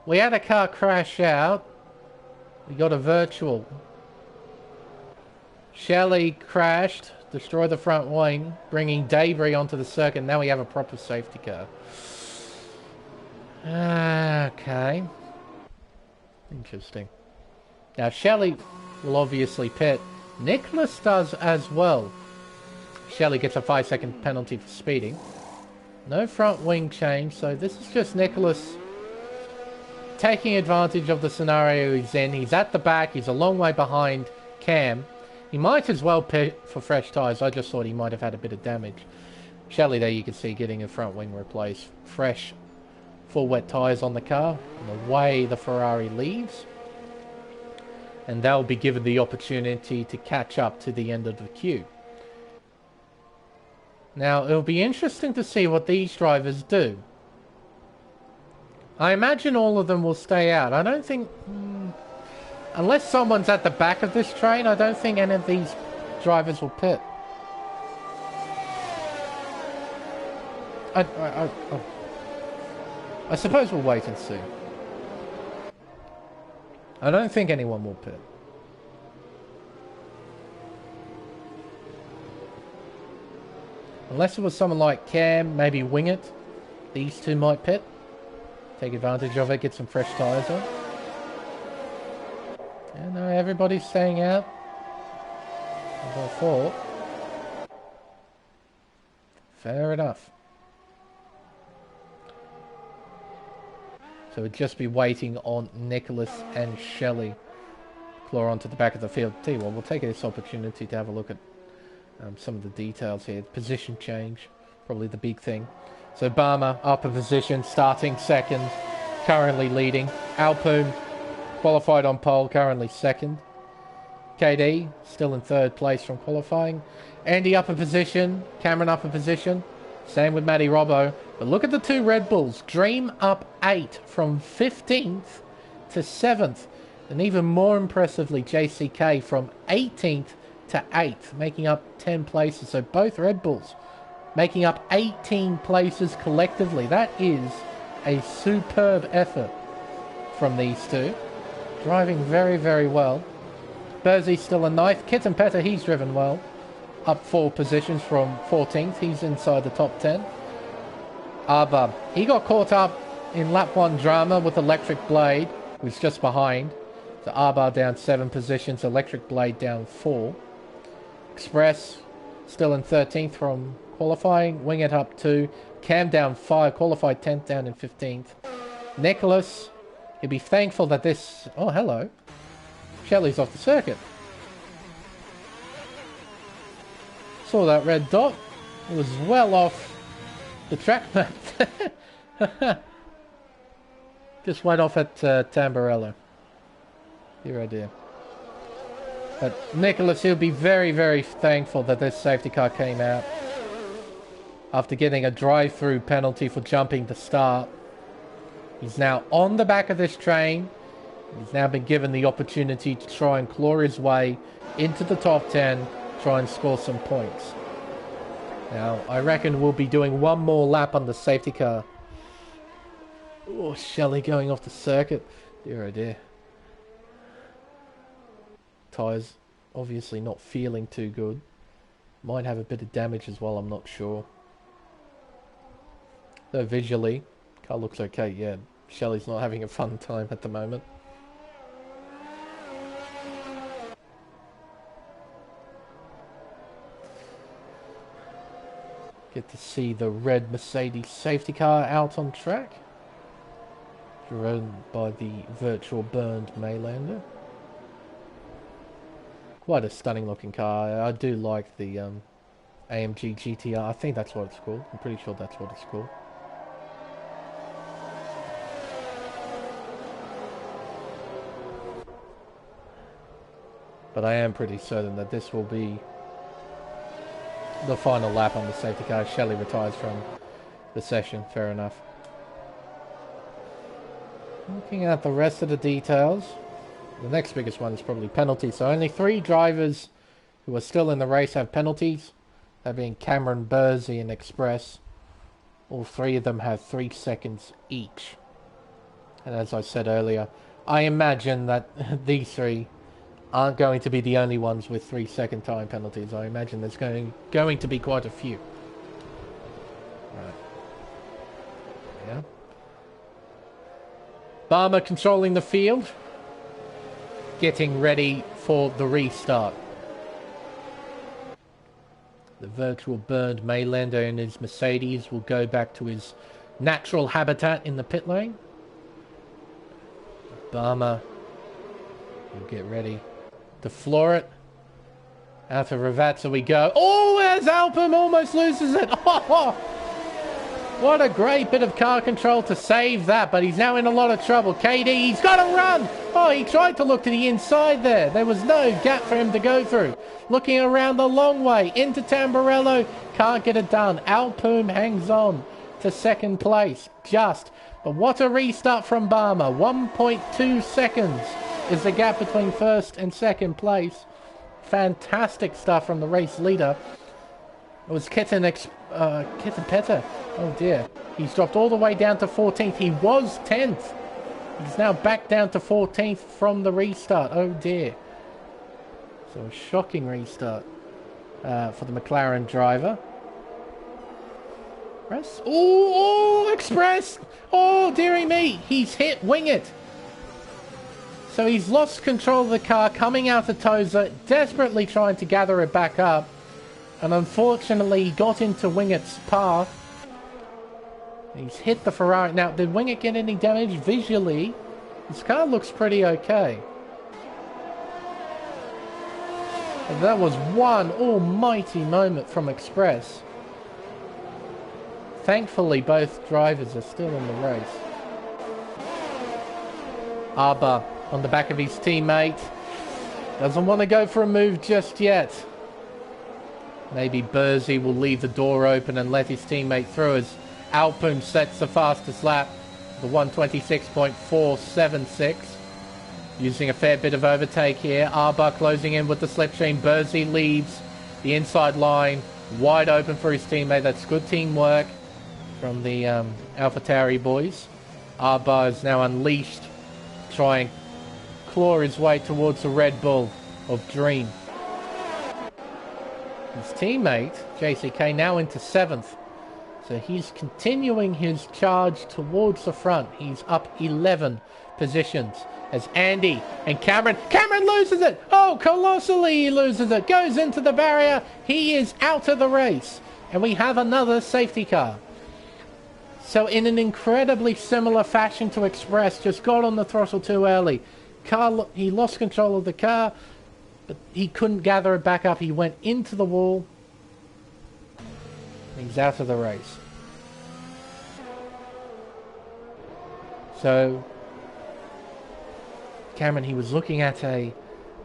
we had a car crash out. We got a virtual. Shelley crashed, destroyed the front wing, bringing debris onto the circuit. Now we have a proper safety car. Okay. Interesting. Now, Shelley will obviously pit. Nicholas does as well. Shelley gets a 5-second penalty for speeding. No front wing change, so this is just Nicholas taking advantage of the scenario he's in. He's at the back, he's a long way behind Cam. He might as well pit for fresh tyres. I just thought he might have had a bit of damage. Shelley there you can see getting a front wing replaced. Fresh, full wet tyres on the car. And away the Ferrari leaves. And they'll be given the opportunity to catch up to the end of the queue. Now, it'll be interesting to see what these drivers do. I imagine all of them will stay out. I don't think... unless someone's at the back of this train, I don't think any of these drivers will pit. I suppose we'll wait and see. I don't think anyone will pit. Unless it was someone like Cam, maybe Wing It. These two might pit. Take advantage of it, get some fresh tyres on. Yeah, no, everybody's staying out. As I thought. Fair enough. So we'd just be waiting on Nicholas and Shelley claw onto the back of the field. Tell you what, we'll take this opportunity to have a look at some of the details here. Position change, probably the big thing. So Barmer up a position, starting second, currently leading. Alpoom qualified on pole, currently second. KD still in third place from qualifying. Andy up a position, Cameron up a position. Same with Matty Robbo. But look at the two Red Bulls. Dream up 8 from 15th to 7th. And even more impressively, JCK from 18th to 8th, making up 10 places. So both Red Bulls making up 18 places collectively. That is a superb effort from these two. Driving very, very well. Bursey still in 9th. Kitten Petter, he's driven well. Up 4 positions from 14th. He's inside the top 10. Arba, he got caught up in lap 1 drama with Electric Blade, who's just behind. So Arba down 7 positions. Electric Blade down 4. Express still in 13th from qualifying. Wing It up 2. Cam down 5. Qualified 10th, down in 15th. Nicholas, he'll be thankful that this... Oh, hello. Shelley's off the circuit. Saw that red dot. It was well off the track map. Just went off at Tamburello. Your idea. But Nicholas, he'll be very, very thankful that this safety car came out. After getting a drive-through penalty for jumping the start. He's now on the back of this train. He's now been given the opportunity to try and claw his way into the top 10, try and score some points. Now, I reckon we'll be doing one more lap on the safety car. Oh, Shelley going off the circuit. Dear oh dear. Tyres obviously not feeling too good. Might have a bit of damage as well, I'm not sure. Though visually, car looks okay, yeah. Shelley's not having a fun time at the moment. Get to see the red Mercedes safety car out on track. Driven by the virtual burned Maylander. Quite a stunning looking car. I do like the AMG GTR. I think that's what it's called. I'm pretty sure that's what it's called. But I am pretty certain that this will be the final lap on the safety car. Shelley retires from the session. Fair enough. Looking at the rest of the details, the next biggest one is probably penalties. So only 3 drivers who are still in the race have penalties. That being Cameron, Bursey and Express. All 3 of them have 3 seconds each. And as I said earlier, I imagine that these 3 aren't going to be the only ones with 3-second time penalties. I imagine there's going to be quite a few. Right. Yeah. Barmer controlling the field. Getting ready for the restart. The virtual burned Maylander and his Mercedes will go back to his natural habitat in the pit lane. Barmer will get ready to floor it. Out of Ravazza we go. Oh, there's Alpum, almost loses it. Oh, what a great bit of car control to save that, but he's now in a lot of trouble. KD, he's got to run. Oh, he tried to look to the inside there. There was no gap for him to go through. Looking around the long way into Tamburello, can't get it done. Alpum hangs on to second place, just. But what a restart from Barmer. 1.2 seconds is the gap between first and second place. Fantastic stuff from the race leader. It was Kitten Petter. Oh dear. He's dropped all the way down to 14th. He was 10th He's now back down to 14th from the restart. Oh dear. So a shocking restart for the McLaren driver. Press. Oh, Express! Oh, dearie me. He's hit Wing It. So he's lost control of the car, coming out of Tozer, desperately trying to gather it back up. And unfortunately, he got into Wing It's path. He's hit the Ferrari. Now, did Wing It get any damage? Visually, this car looks pretty okay. And that was one almighty moment from Express. Thankfully, both drivers are still in the race. Arba on the back of his teammate. Doesn't want to go for a move just yet. Maybe Bursey will leave the door open and let his teammate through as Alpine sets the fastest lap, the 126.476. Using a fair bit of overtake here. Arba closing in with the slipstream. Bursey leaves the inside line wide open for his teammate. That's good teamwork from the AlphaTauri boys. Arba is now unleashed, trying to claw his way towards the Red Bull of Dream. His teammate, JCK, now into 7th. So he's continuing his charge towards the front. He's up 11 positions as Andy and Cameron loses it. Oh, colossally he loses it. Goes into the barrier. He is out of the race. And we have another safety car. So in an incredibly similar fashion to Express, just got on the throttle too early. He lost control of the car, but he couldn't gather it back up. He went into the wall. He's out of the race. So Cameron, he was looking at a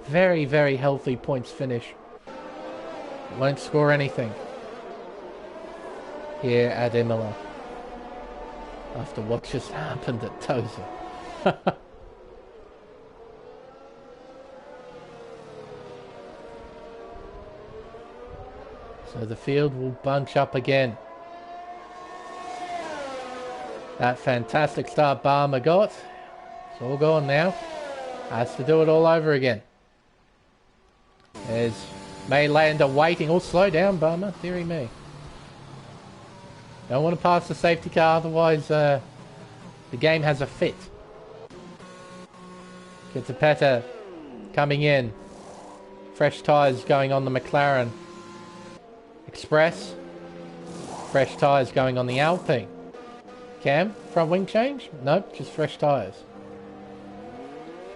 very, very healthy points finish. Won't score anything here at Imola after what just happened at Tozer. So the field will bunch up again. That fantastic start Barmer got. It's all gone now. Has to do it all over again. There's Maylander waiting. Oh, slow down, Barmer. Dearie me. Don't want to pass the safety car, otherwise the game has a fit. Kittapeta coming in. Fresh tyres going on the McLaren. Express. Fresh tyres going on the Alpine. Cam, front wing change? Nope, just fresh tyres.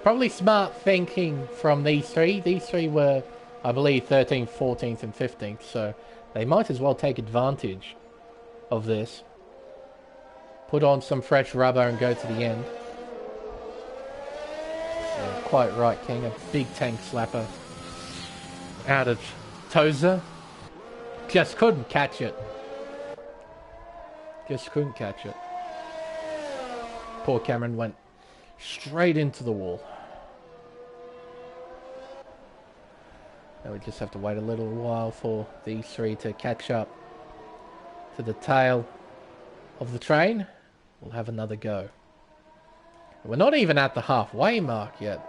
Probably smart thinking from these three. These three were, I believe, 13th, 14th and 15th, so they might as well take advantage of this. Put on some fresh rubber and go to the end. Yeah, quite right, King. A big tank slapper out of Tozer. Just couldn't catch it. Just couldn't catch it. Poor Cameron went straight into the wall. Now we just have to wait a little while for these three to catch up to the tail of the train. We'll have another go. We're not even at the halfway mark yet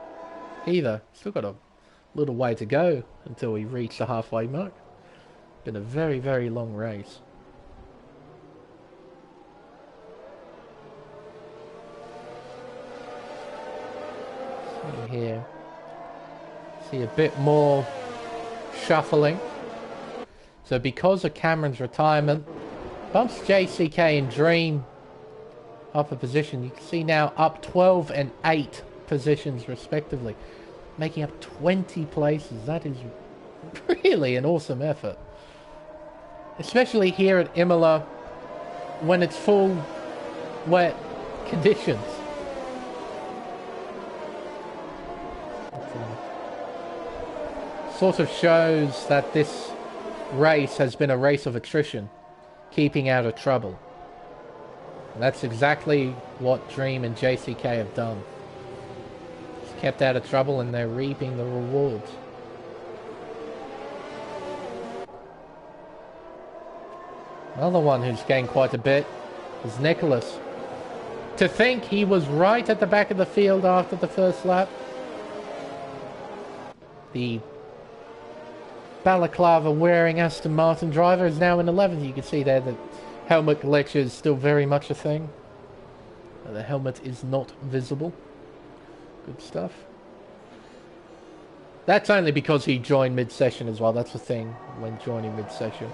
either. Still got a little way to go until we reach the halfway mark. Been a very, very long race. See here. See a bit more shuffling. So because of Cameron's retirement, bumps JCK and Dream up a position. You can see now up 12 and 8 positions respectively, making up 20 places. That is really an awesome effort. Especially here at Imola when it's full wet conditions. Sort of shows that this race has been a race of attrition, keeping out of trouble. And that's exactly what Dream and JCK have done. Just kept out of trouble and they're reaping the rewards. Another one who's gained quite a bit is Nicholas. To think he was right at the back of the field after the first lap. The balaclava wearing Aston Martin driver is now in 11th. You can see there that helmet collection is still very much a thing. The helmet is not visible. Good stuff. That's only because he joined mid-session as well. That's the thing when joining mid-session.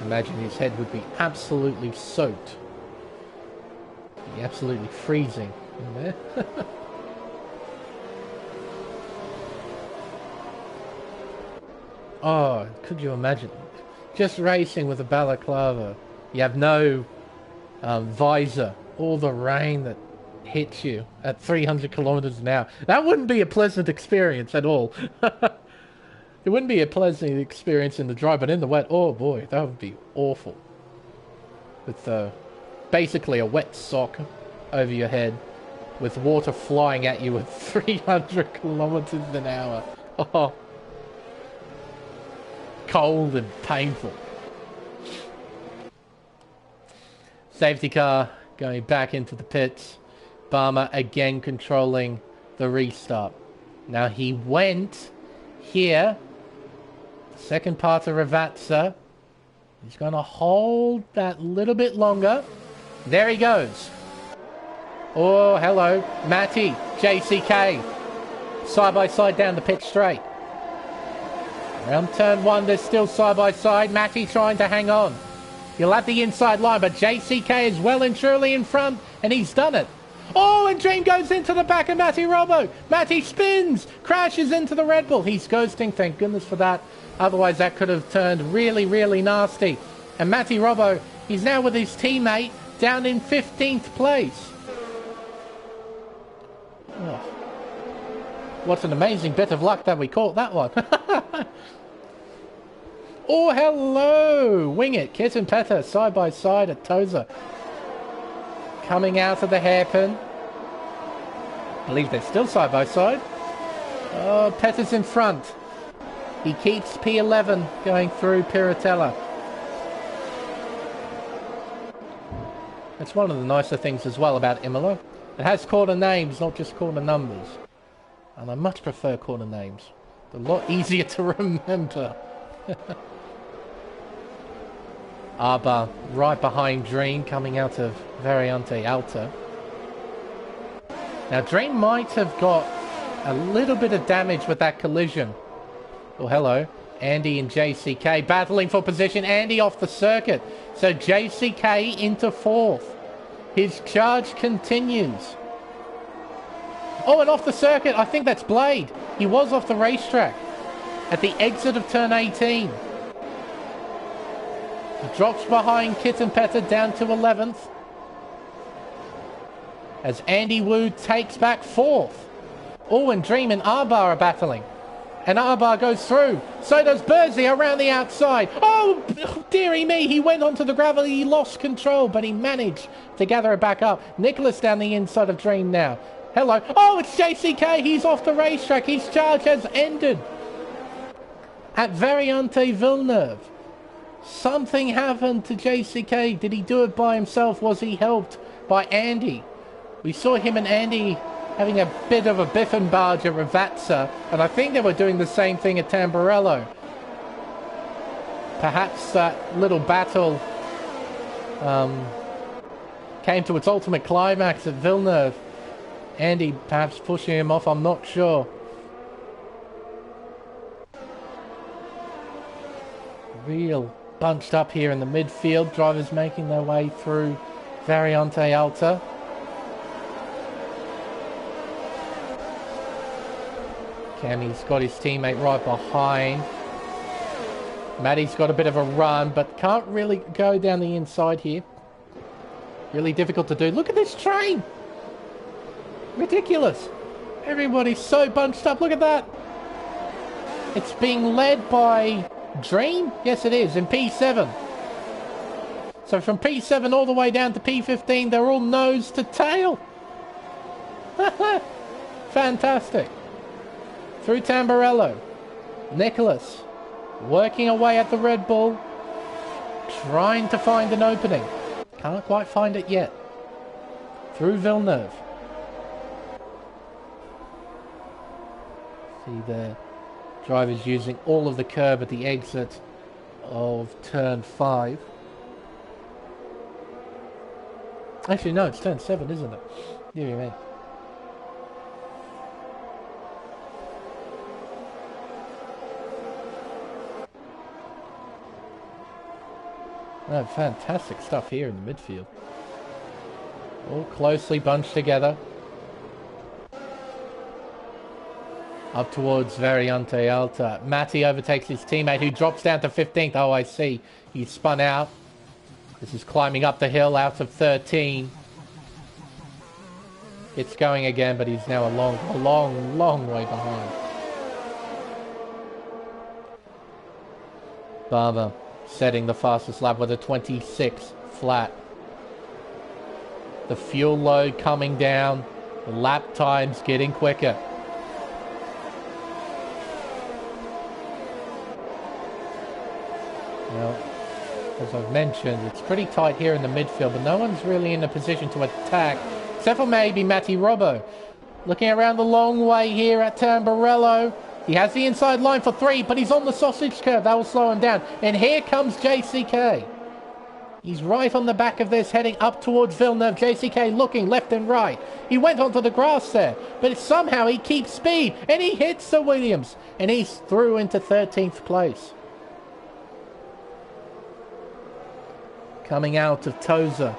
Imagine his head would be absolutely soaked. Be absolutely freezing in there. Oh, could you imagine? Just racing with a balaclava. You have no visor. All the rain that hits you at 300 kilometers an hour. That wouldn't be a pleasant experience at all. It wouldn't be a pleasant experience in the dry, but in the wet, oh boy, that would be awful. With basically a wet sock over your head, with water flying at you at 300 kilometers an hour. Oh, cold and painful. Safety car going back into the pits. Barmer again controlling the restart. Now he went here. Second part of Ravazza. He's going to hold that little bit longer. There he goes. Oh, hello. Matty, JCK. Side by side down the pit straight. Around turn one, they're still side by side. Matty trying to hang on. He'll have the inside line, but JCK is well and truly in front, and he's done it. Oh, and Dream goes into the back of Matty Robbo. Matty spins, crashes into the Red Bull. He's ghosting, thank goodness for that. Otherwise, that could have turned really, really nasty. And Matty Robbo, he's now with his teammate down in 15th place. Oh. What an amazing bit of luck that we caught that one. Oh, hello! Wing It, Kit and Pether, side by side at Toza. Coming out of the hairpin. I believe they're still side by side. Oh, Petter's in front. He keeps P11 going through Piratella. That's one of the nicer things as well about Imola. It has corner names, not just corner numbers. And I much prefer corner names. They're a lot easier to remember. Arba right behind Dream coming out of Variante Alta. Now Dream might have got a little bit of damage with that collision. Oh, hello. Andy and JCK battling for position. Andy off the circuit. So JCK into fourth. His charge continues. Oh, and off the circuit, I think that's Blade. He was off the racetrack at the exit of turn 18. He drops behind Kit and Pether down to 11th. As Andy Wu takes back fourth. Oh, and Dream and Arbar are battling. And Arbar goes through. So does Bursey around the outside. Oh, dearie me. He went onto the gravel. He lost control, but he managed to gather it back up. Nicholas down the inside of Dream now. Hello. Oh, it's JCK. He's off the racetrack. His charge has ended. At Variante Villeneuve. Something happened to JCK. Did he do it by himself? Was he helped by Andy? We saw him and Andy having a bit of a biff and barge at Ravazza, and I think they were doing the same thing at Tamburello. Perhaps that little battle came to its ultimate climax at Villeneuve. Andy perhaps pushing him off, I'm not sure. Real bunched up here in the midfield. Drivers making their way through Variante Alta. Cammy's got his teammate right behind. Matty's got a bit of a run, but can't really go down the inside here. Really difficult to do. Look at this train! Ridiculous. Everybody's so bunched up. Look at that. It's being led by Dream? Yes, it is, in P7. So from P7 all the way down to P15, they're all nose to tail. Fantastic. Through Tamburello. Nicholas working away at the Red Bull, trying to find an opening. Can't quite find it yet. Through Villeneuve. See there, drivers using all of the curb at the exit of turn 5. Actually, no, it's turn 7, isn't it? Dear me. Oh, fantastic stuff here in the midfield. All closely bunched together. Up towards Variante Alta. Matti overtakes his teammate who drops down to 15th. Oh, I see. He's spun out. This is climbing up the hill out of 13. It's going again, but he's now a long way behind. Barber setting the fastest lap with a 26 flat. The fuel load coming down. The lap times getting quicker. Now, as I've mentioned, it's pretty tight here in the midfield, but no one's really in a position to attack, except for maybe Matti Robbo. Looking around the long way here at Tamburello. He has the inside line for 3, but he's on the sausage curve. That will slow him down. And here comes JCK. He's right on the back of this, heading up towards Villeneuve. JCK looking left and right. He went onto the grass there, but somehow he keeps speed, and he hits Sir Williams, and he's through into 13th place. Coming out of Toza,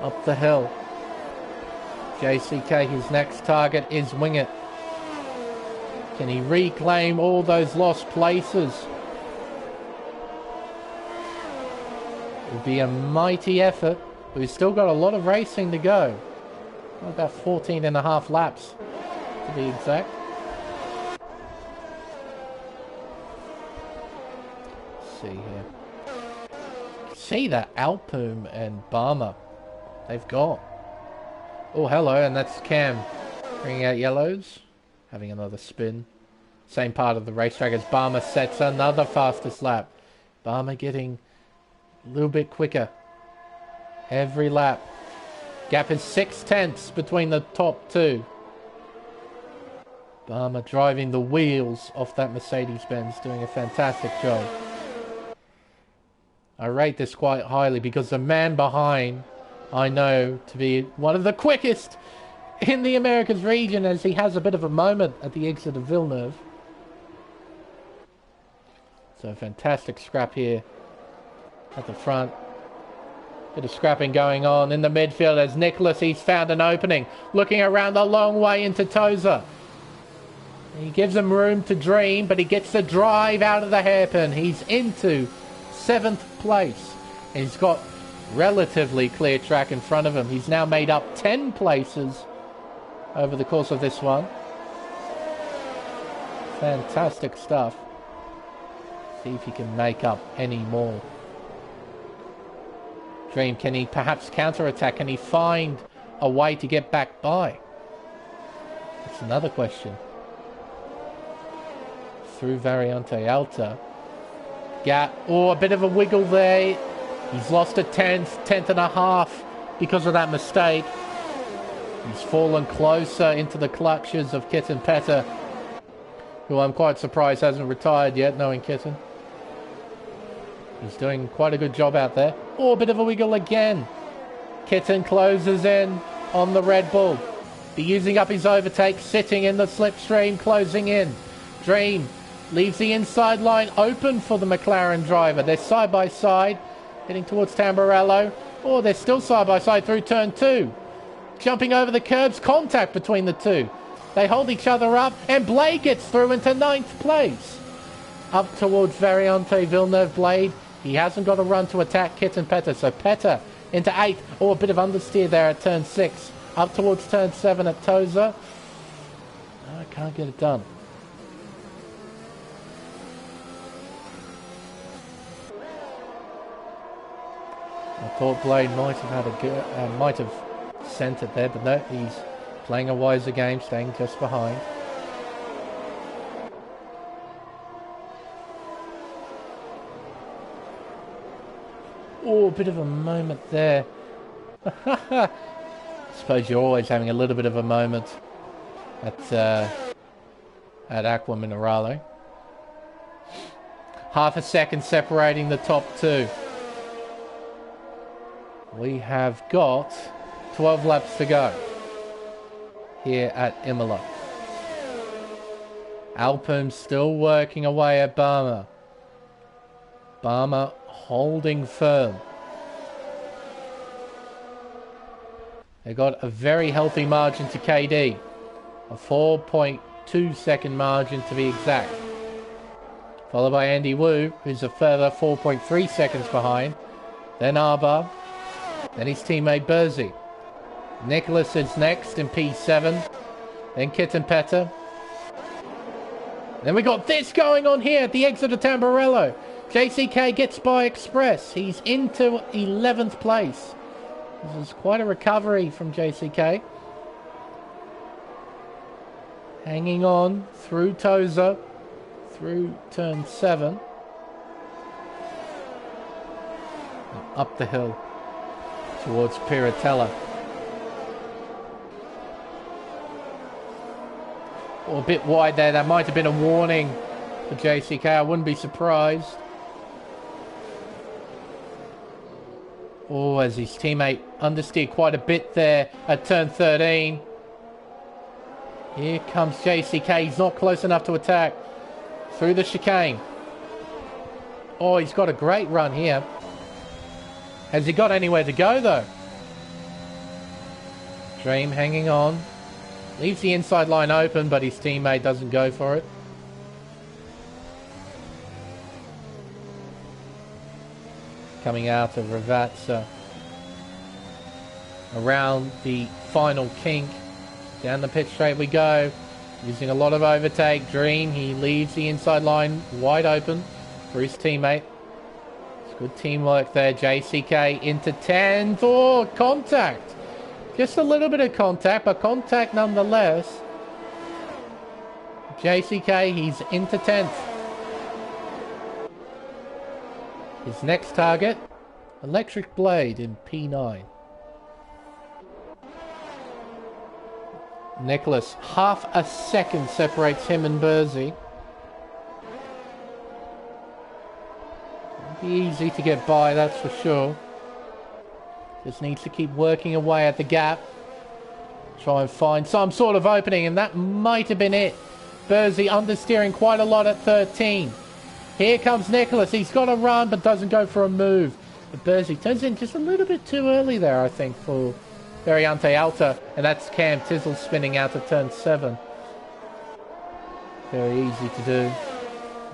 up the hill. JCK, his next target is Wingett. Can he reclaim all those lost places? It will be a mighty effort, but we've still got a lot of racing to go. About 14 and a half laps, to be exact. Let's see here. See that Alpum and Barmer. They've got. Oh, hello, and that's Cam bringing out yellows. Having another spin. Same part of the racetrack as Barmer sets another fastest lap. Barmer getting a little bit quicker every lap. Gap is 6/10 between the top two. Barmer driving the wheels off that Mercedes-Benz, doing a fantastic job. I rate this quite highly because the man behind I know to be one of the quickest in the Americas region, as he has a bit of a moment at the exit of Villeneuve. So fantastic scrap here at the front. Bit of scrapping going on in the midfield as Nicholas, he's found an opening. Looking around the long way into Toza. He gives him room to dream, but he gets the drive out of the hairpin. He's into 7th place. He's got relatively clear track in front of him. He's now made up 10 places over the course of this one. Fantastic stuff. See if he can make up any more. Dream, can he perhaps counter-attack? Can he find a way to get back by? That's another question. Through Variante Alta. Gap, a bit of a wiggle there. He's lost a 10th and a half because of that mistake. He's fallen closer into the clutches of Kitten Petter, who I'm quite surprised hasn't retired yet, knowing Kitten. He's doing quite a good job out there. A bit of a wiggle again. Kitten closes in on the Red Bull. Be using up his overtake, sitting in the slipstream, closing in. Dream leaves the inside line open for the McLaren driver. They're side by side, heading towards Tamburello. They're still side by side through turn 2. Jumping over the curbs, contact between the two. They hold each other up, and Blade gets through into 9th place. Up towards Variante Villeneuve. Blade, he hasn't got a run to attack Kitten Petter, so Petter into 8th. A bit of understeer there at turn 6. Up towards turn 7 at Toza. I can't get it done. I thought Blade might have had might have sent it there, but no, he's playing a wiser game, staying just behind. Oh, a bit of a moment there. Suppose you're always having a little bit of a moment at Aqua Minerale. Half a second separating the top two. We have got 12 laps to go here at Imola. Alpine still working away at Barmer. Barmer holding firm. They got a very healthy margin to KD. A 4.2 second margin to be exact. Followed by Andy Wu, who's a further 4.3 seconds behind. Then Arba. Then his teammate Burzy. Nicholas is next in P7. Then Kitten Petter. Then we got this going on here at the exit of Tamburello. JCK gets by Express. He's into 11th place. This is quite a recovery from JCK. Hanging on through Toza, through turn 7. And up the hill towards Piratella. Or a bit wide there. That might have been a warning for JCK. I wouldn't be surprised. Oh, as his teammate understeered quite a bit there at turn 13. Here comes JCK. He's not close enough to attack. Through the chicane. Oh, he's got a great run here. Has he got anywhere to go, though? Dream hanging on. Leaves the inside line open, but his teammate doesn't go for it. Coming out of Ravazza. Around the final kink. Down the pit straight we go. Using a lot of overtake. Dream, he leaves the inside line wide open for his teammate. It's good teamwork there. JCK into 10th. Oh, contact. Just a little bit of contact, but contact nonetheless. JCK, he's into 10th. His next target, Electric Blade in P9. Nicholas, half a second separates him and Burzy. Won't be easy to get by, that's for sure. Just needs to keep working away at the gap. Try and find some sort of opening, and that might have been it. Burzy understeering quite a lot at 13. Here comes Nicholas. He's got a run, but doesn't go for a move. But Burzy turns in just a little bit too early there, I think, for Variante Alta. And that's Cam Tizzle spinning out of turn 7. Very easy to do.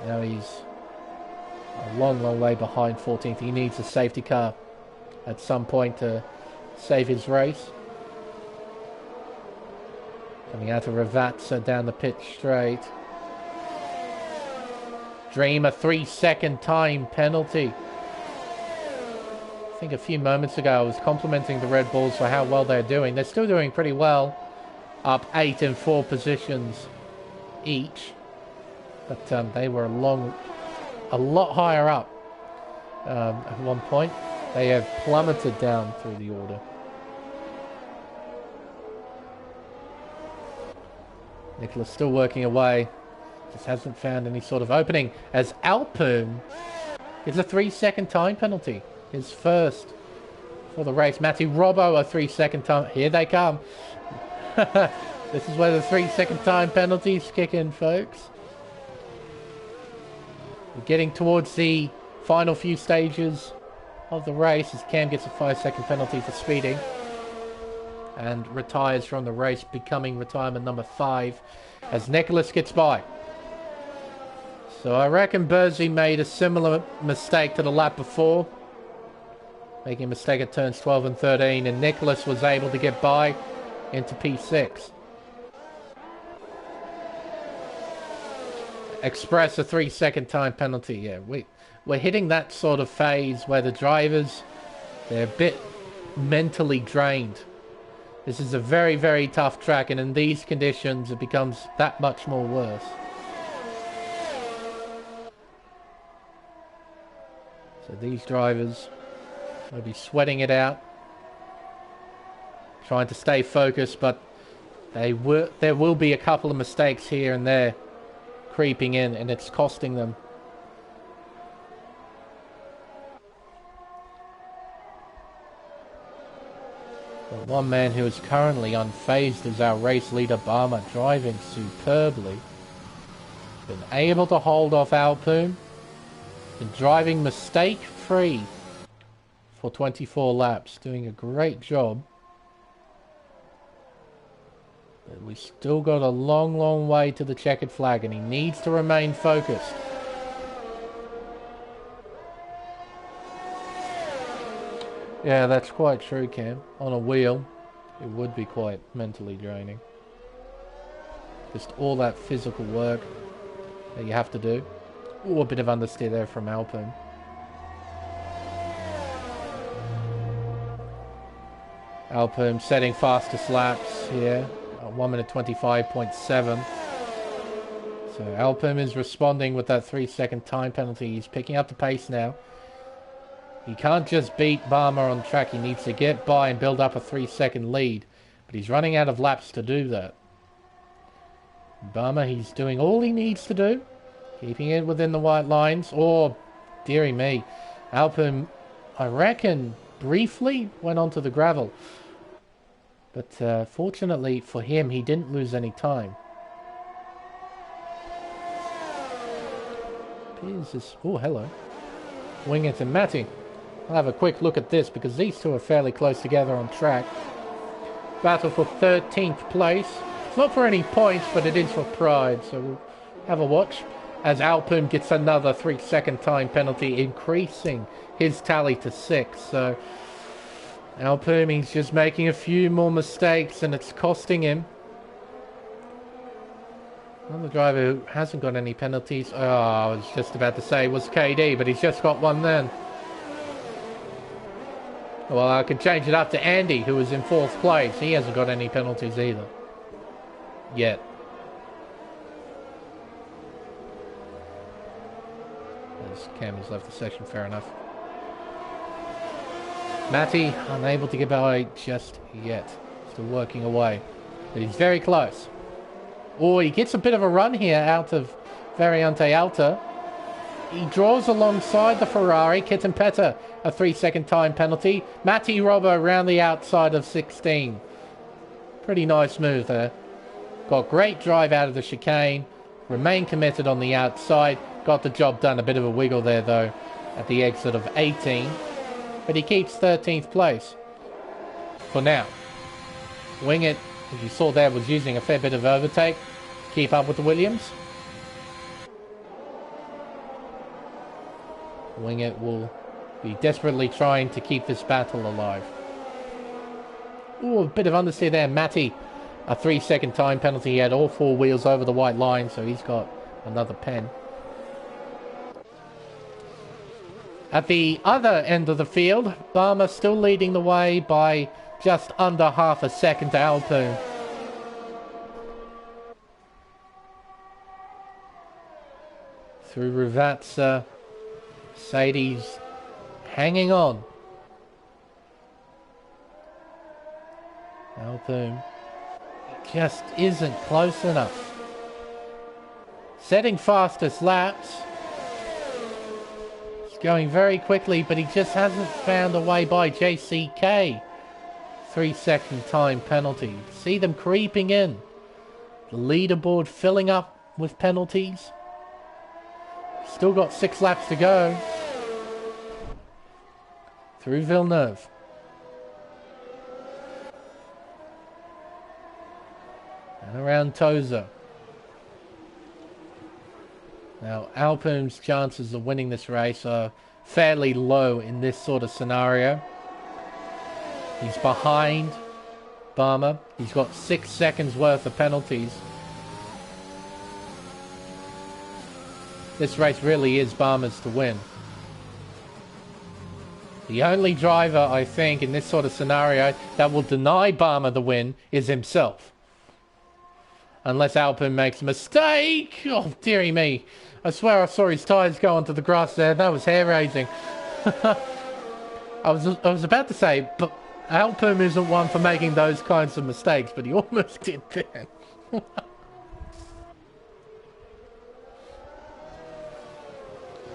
Now he's a long, long way behind 14th. He needs a safety car at some point to save his race. Coming out of Ravazza down the pit straight. Dream a 3-second time penalty. I think a few moments ago I was complimenting the Red Bulls for how well they're doing. They're still doing pretty well. Up 8 and 4 positions each. But they were a lot higher up at one point. They have plummeted down through the order. Nicholas still working away. Just hasn't found any sort of opening. As Alpoon gets a 3-second time penalty. His first for the race. Matty Robbo a 3-second time. Here they come. This is where the 3-second time penalties kick in, folks. We're getting towards the final few stages of the race as Cam gets a 5-second penalty for speeding and retires from the race, becoming retirement number 5 as Nicholas gets by. So I reckon Burzy made a similar mistake to the lap before, making a mistake at turns 12 and 13, and Nicholas was able to get by into P6. Express a 3-second time penalty. Yeah, we're hitting that sort of phase where the drivers, they're a bit mentally drained. This is a very, very tough track, and in these conditions it becomes that much more worse. So these drivers They'll be sweating it out. Trying to stay focused, but there will be a couple of mistakes here and there creeping in, and it's costing them. But one man who is currently unfazed is our race leader, Barmer, driving superbly. Been able to hold off Alpoom. Been driving mistake-free for 24 laps. Doing a great job. But we still got a long, long way to the checkered flag, and he needs to remain focused. Yeah, that's quite true, Cam. On a wheel, it would be quite mentally draining. Just all that physical work that you have to do. Ooh, a bit of understeer there from Alpoom. Alpoom setting fastest laps here. 1 minute 25.7. So Alpoom is responding with that 3-second time penalty. He's picking up the pace now. He can't just beat Barmer on track. He needs to get by and build up a 3-second lead. But he's running out of laps to do that. Barmer, he's doing all he needs to do. Keeping it within the white lines. Or, dearie me, Alpoom, I reckon, briefly went onto the gravel. But fortunately for him, he didn't lose any time. Oh, hello. Wingett and Matty. I'll have a quick look at this because these two are fairly close together on track. Battle for 13th place. It's not for any points, but it is for pride. So we'll have a watch as Alpoom gets another 3-second time penalty, increasing his tally to 6. So Alpoom, he's just making a few more mistakes and it's costing him. Another driver who hasn't got any penalties. Oh, I was just about to say it was KD, but he's just got one then. Well, I could change it up to Andy, who was in 4th place. He hasn't got any penalties either. Yet. As Cam has left the session, fair enough. Matty, unable to get by just yet. Still working away. But he's very close. Oh, he gets a bit of a run here out of Variante Alta. He draws alongside the Ferrari. Kittenpetter, a 3-second time penalty. Matty Robbo around the outside of 16. Pretty nice move there. Got great drive out of the chicane. Remain committed on the outside. Got the job done. A bit of a wiggle there, though, at the exit of 18. But he keeps 13th place for now. Wingett, as you saw there, was using a fair bit of overtake to keep up with the Williams. Wingett will be desperately trying to keep this battle alive. Ooh, a bit of understeer there. Matty, a 3-second time penalty. He had all 4 wheels over the white line, so he's got another pen. At the other end of the field, Barmer still leading the way by just under half a second to Alpoom. Through Rivazza, Sadie's hanging on. Alpoom just isn't close enough. Setting fastest laps. He's going very quickly, but he just hasn't found a way by JCK. 3-second time penalty. See them creeping in. The leaderboard filling up with penalties. Still got 6 laps to go. Through Villeneuve. And around Toza. Now, Alpoom's chances of winning this race are fairly low in this sort of scenario. He's behind Barmer. He's got 6 seconds worth of penalties. This race really is Barmer's to win. The only driver, I think, in this sort of scenario that will deny Barmer the win is himself. Unless Alpoom makes a mistake. Oh, dearie me. I swear I saw his tyres go onto the grass there. That was hair-raising. I was about to say, but Alpum isn't one for making those kinds of mistakes, but he almost did then.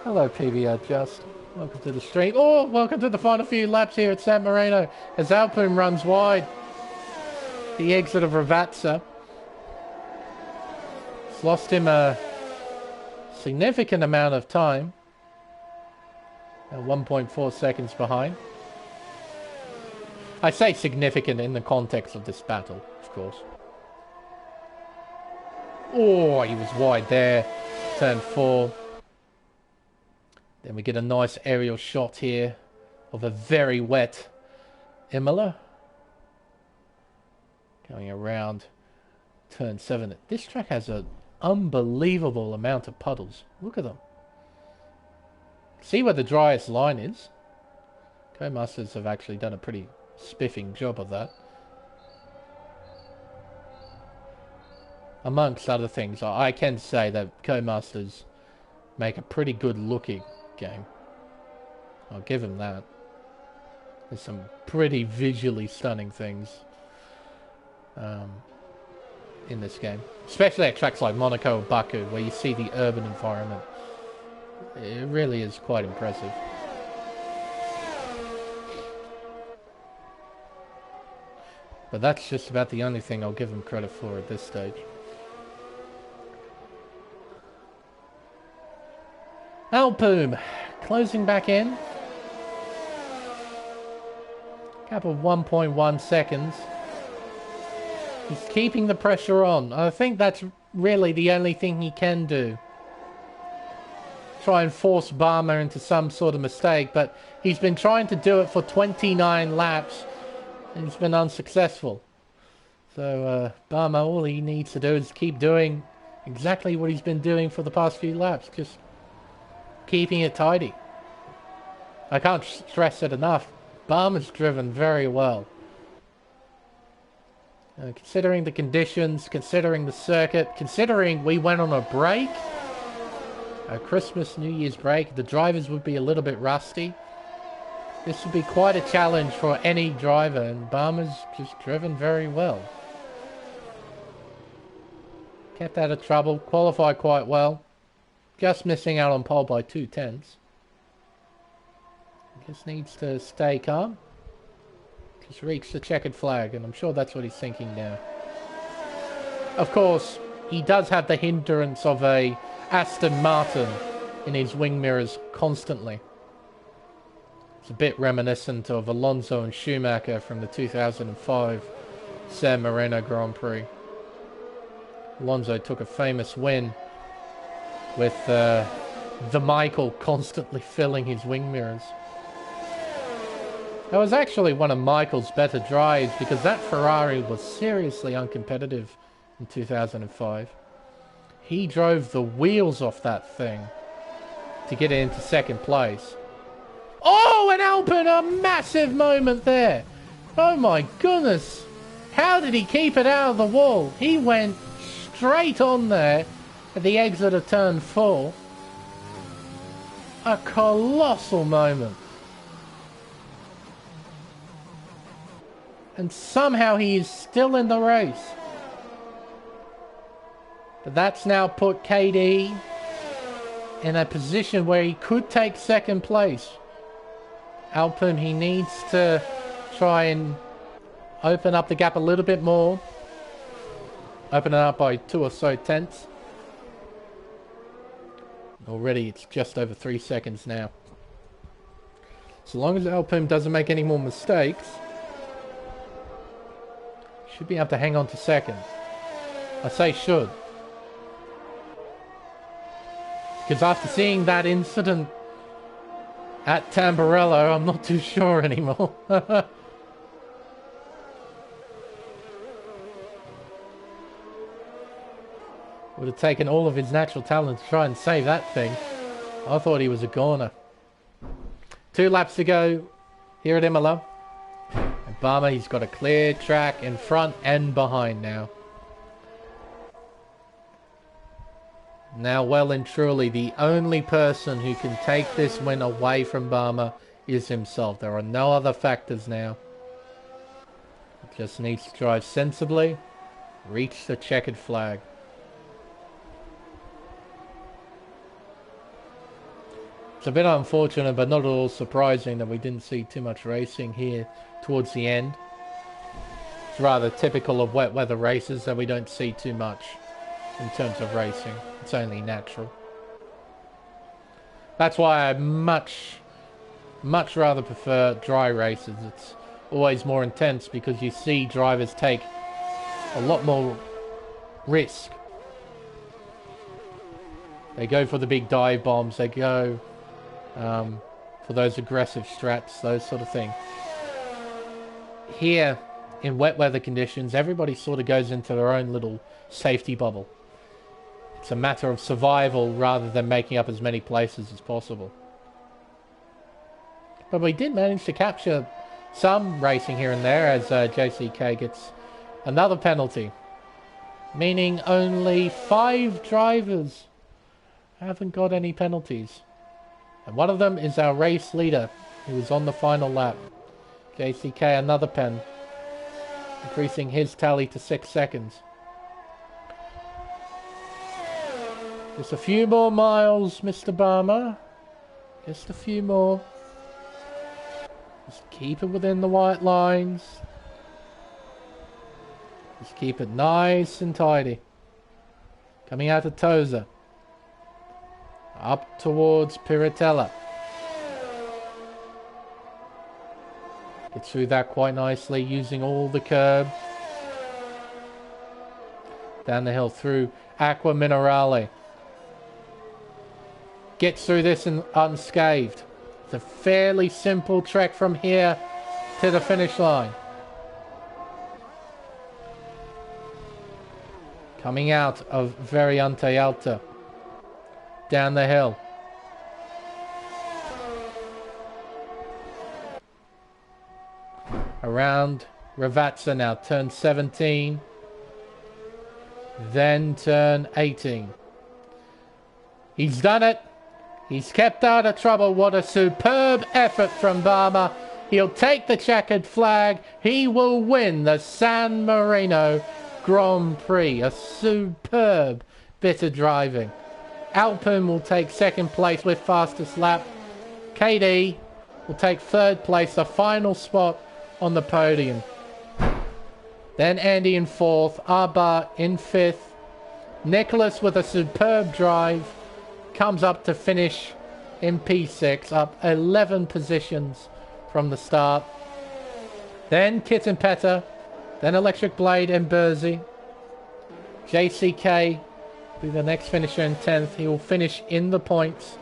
Hello, PVR Just. Welcome to the stream. Oh, welcome to the final few laps here at San Marino as Alpum runs wide. The exit of Ravazza. It's lost him a significant amount of time. 1.4 seconds behind. I say significant in the context of this battle, of course. Oh, he was wide there. Turn 4. Then we get a nice aerial shot here of a very wet Imola. Going around turn 7. This track has an unbelievable amount of puddles. Look at them. See where the driest line is. Co-masters have actually done a pretty spiffing job of that. Amongst other things, I can say that Co-masters make a pretty good looking game. I'll give them that. There's some pretty visually stunning things in this game. Especially at tracks like Monaco or Baku, where you see the urban environment. It really is quite impressive. But that's just about the only thing I'll give him credit for at this stage. Alpum closing back in. Gap of 1.1 seconds. He's keeping the pressure on. I think that's really the only thing he can do. Try and force Barmer into some sort of mistake, but he's been trying to do it for 29 laps and he's been unsuccessful. So Barmer, all he needs to do is keep doing exactly what he's been doing for the past few laps, just keeping it tidy. I can't stress it enough. Barmer's driven very well. Considering the conditions, considering the circuit, considering we went on a break, a Christmas, New Year's break, the drivers would be a little bit rusty. This would be quite a challenge for any driver, and Barmer's just driven very well. Kept out of trouble, qualified quite well. Just missing out on pole by 2/10. Just needs to stay calm. Just reach the checkered flag, and I'm sure that's what he's thinking now. Of course, he does have the hindrance of a Aston Martin in his wing mirrors constantly. It's a bit reminiscent of Alonso and Schumacher from the 2005 San Marino Grand Prix. Alonso took a famous win with the Michael constantly filling his wing mirrors. That was actually one of Michael's better drives because that Ferrari was seriously uncompetitive in 2005. He drove the wheels off that thing to get it into second place. Oh, and Alpin, a massive moment there. Oh my goodness. How did he keep it out of the wall? He went straight on there at the exit of turn 4. A colossal moment. And somehow he is still in the race. But that's now put KD in a position where he could take second place. Alpin, he needs to try and open up the gap a little bit more. Open it up by 2 or so tenths. Already it's just over 3 seconds now. So long as Alpin doesn't make any more mistakes, should be able to hang on to second. I say should. Because after seeing that incident at Tamburello, I'm not too sure anymore. Would have taken all of his natural talent to try and save that thing. I thought he was a goner. 2 laps to go here at Imola. And Barmer, he's got a clear track in front and behind now. Now, well and truly, the only person who can take this win away from Barmer is himself. There are no other factors now. He just needs to drive sensibly, reach the checkered flag. It's a bit unfortunate, but not at all surprising that we didn't see too much racing here towards the end. It's rather typical of wet weather races that we don't see too much in terms of racing. It's only natural. That's why I much rather prefer dry races. It's always more intense because you see drivers take a lot more risk. They go for the big dive bombs. They go for those aggressive strats, those sort of things. Here, in wet weather conditions, everybody sort of goes into their own little safety bubble. It's a matter of survival rather than making up as many places as possible. But we did manage to capture some racing here and there as JCK gets another penalty. Meaning only 5 drivers haven't got any penalties. And one of them is our race leader, who was on the final lap. JCK, another pen, increasing his tally to 6 seconds. Just a few more miles, Mr. Barmer. Just a few more. Just keep it within the white lines. Just keep it nice and tidy. Coming out of Tosa. Up towards Piratella. Gets through that quite nicely using all the curb. Down the hill through Aqua Minerale. Gets through this unscathed. It's a fairly simple trek from here to the finish line. Coming out of Variante Alta. Down the hill. Around Ravazza now. Turn 17. Then turn 18. He's done it. He's kept out of trouble. What a superb effort from Barmer. He'll take the checkered flag. He will win the San Marino Grand Prix. A superb bit of driving. Alpine will take second place with fastest lap. KD will take third place, the final spot on the podium. Then Andy in fourth. Arba in fifth. Nicholas with a superb drive comes up to finish in P6, up 11 positions from the start. Then Kitten Petter, then Electric Blade and Burzy. JCK will be the next finisher in 10th. He will finish in the points.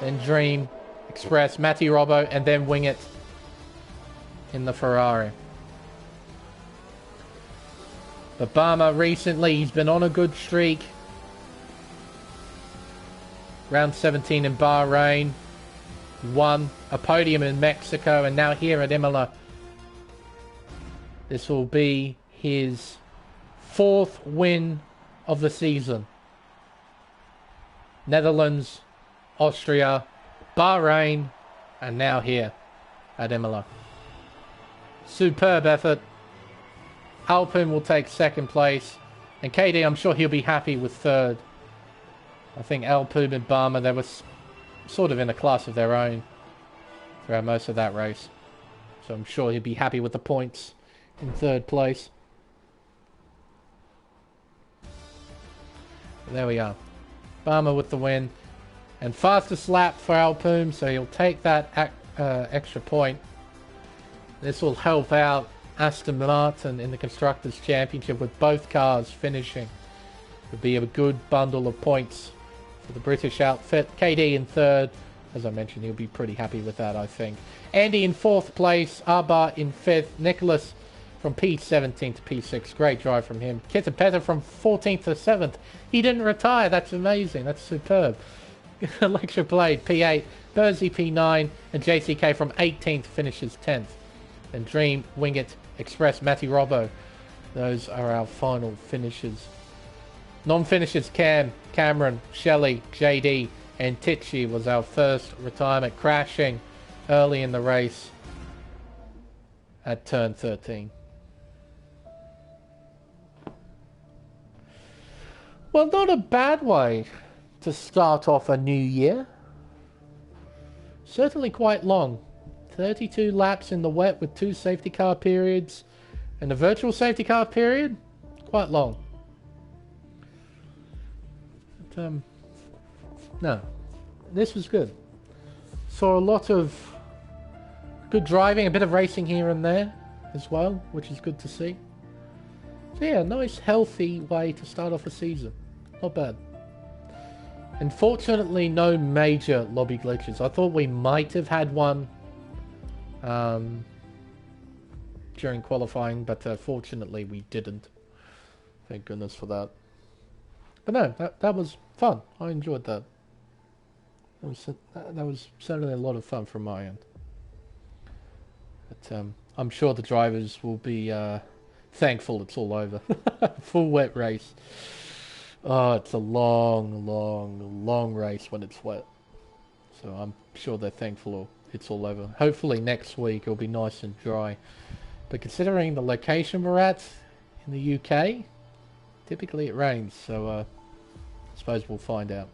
Then Dream, Express, Matty Robbo, and then Wing It in the Ferrari. But Barmer recently, he's been on a good streak. Round 17 in Bahrain. Won a podium in Mexico, and now here at Imola. This will be his 4th win of the season. Netherlands, Austria, Bahrain, and now here at Imola. Superb effort. Alpine will take second place. And KD, I'm sure he'll be happy with third. I think Alpine and Barmer, they were sort of in a class of their own throughout most of that race. So I'm sure he'll be happy with the points in third place. There we are. Barmer with the win. And fastest lap for Alpine, so he'll take that extra point. This will help out Aston Martin in the Constructors' Championship with both cars finishing. It'll be a good bundle of points for the British outfit. KD in third. As I mentioned, he'll be pretty happy with that, I think. Andy in 4th place. Arba in 5th. Nicholas from P17 to P6. Great drive from him. Kitten Petter from 14th to 7th. He didn't retire. That's amazing. That's superb. Electric Blade P8. Burzy P9. And JCK from 18th finishes 10th. And Dream, Wing It, Express, Matty Robbo. Those are our final finishers. Non-finishers: Cam, Cameron, Shelley, JD, and Tichy was our first retirement, crashing early in the race at turn 13. Well, not a bad way to start off a new year. Certainly quite long. 32 laps in the wet with 2 safety car periods. And the virtual safety car period, quite long. But, no, this was good. Saw a lot of good driving, a bit of racing here and there as well, which is good to see. So yeah, nice healthy way to start off a season. Not bad. Unfortunately, no major lobby glitches. I thought we might have had one during qualifying, but fortunately we didn't. Thank goodness for that. But no, that was fun. I enjoyed that. That was certainly a lot of fun from my end. But I'm sure the drivers will be thankful it's all over. Full wet race. Oh, it's a long, long, long race when it's wet. So I'm sure they're thankful it's all over. Hopefully next week it'll be nice and dry. But considering the location we're at in the UK, typically it rains. So I suppose we'll find out.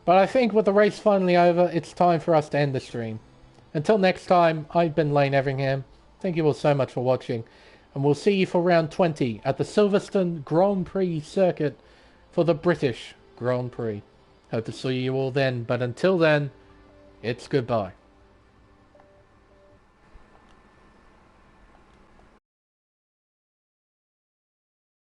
But I think with the race finally over, it's time for us to end the stream. Until next time, I've been Lane Everingham. Thank you all so much for watching. And we'll see you for round 20 at the Silverstone Grand Prix circuit for the British Grand Prix. Hope to see you all then. But until then, it's goodbye.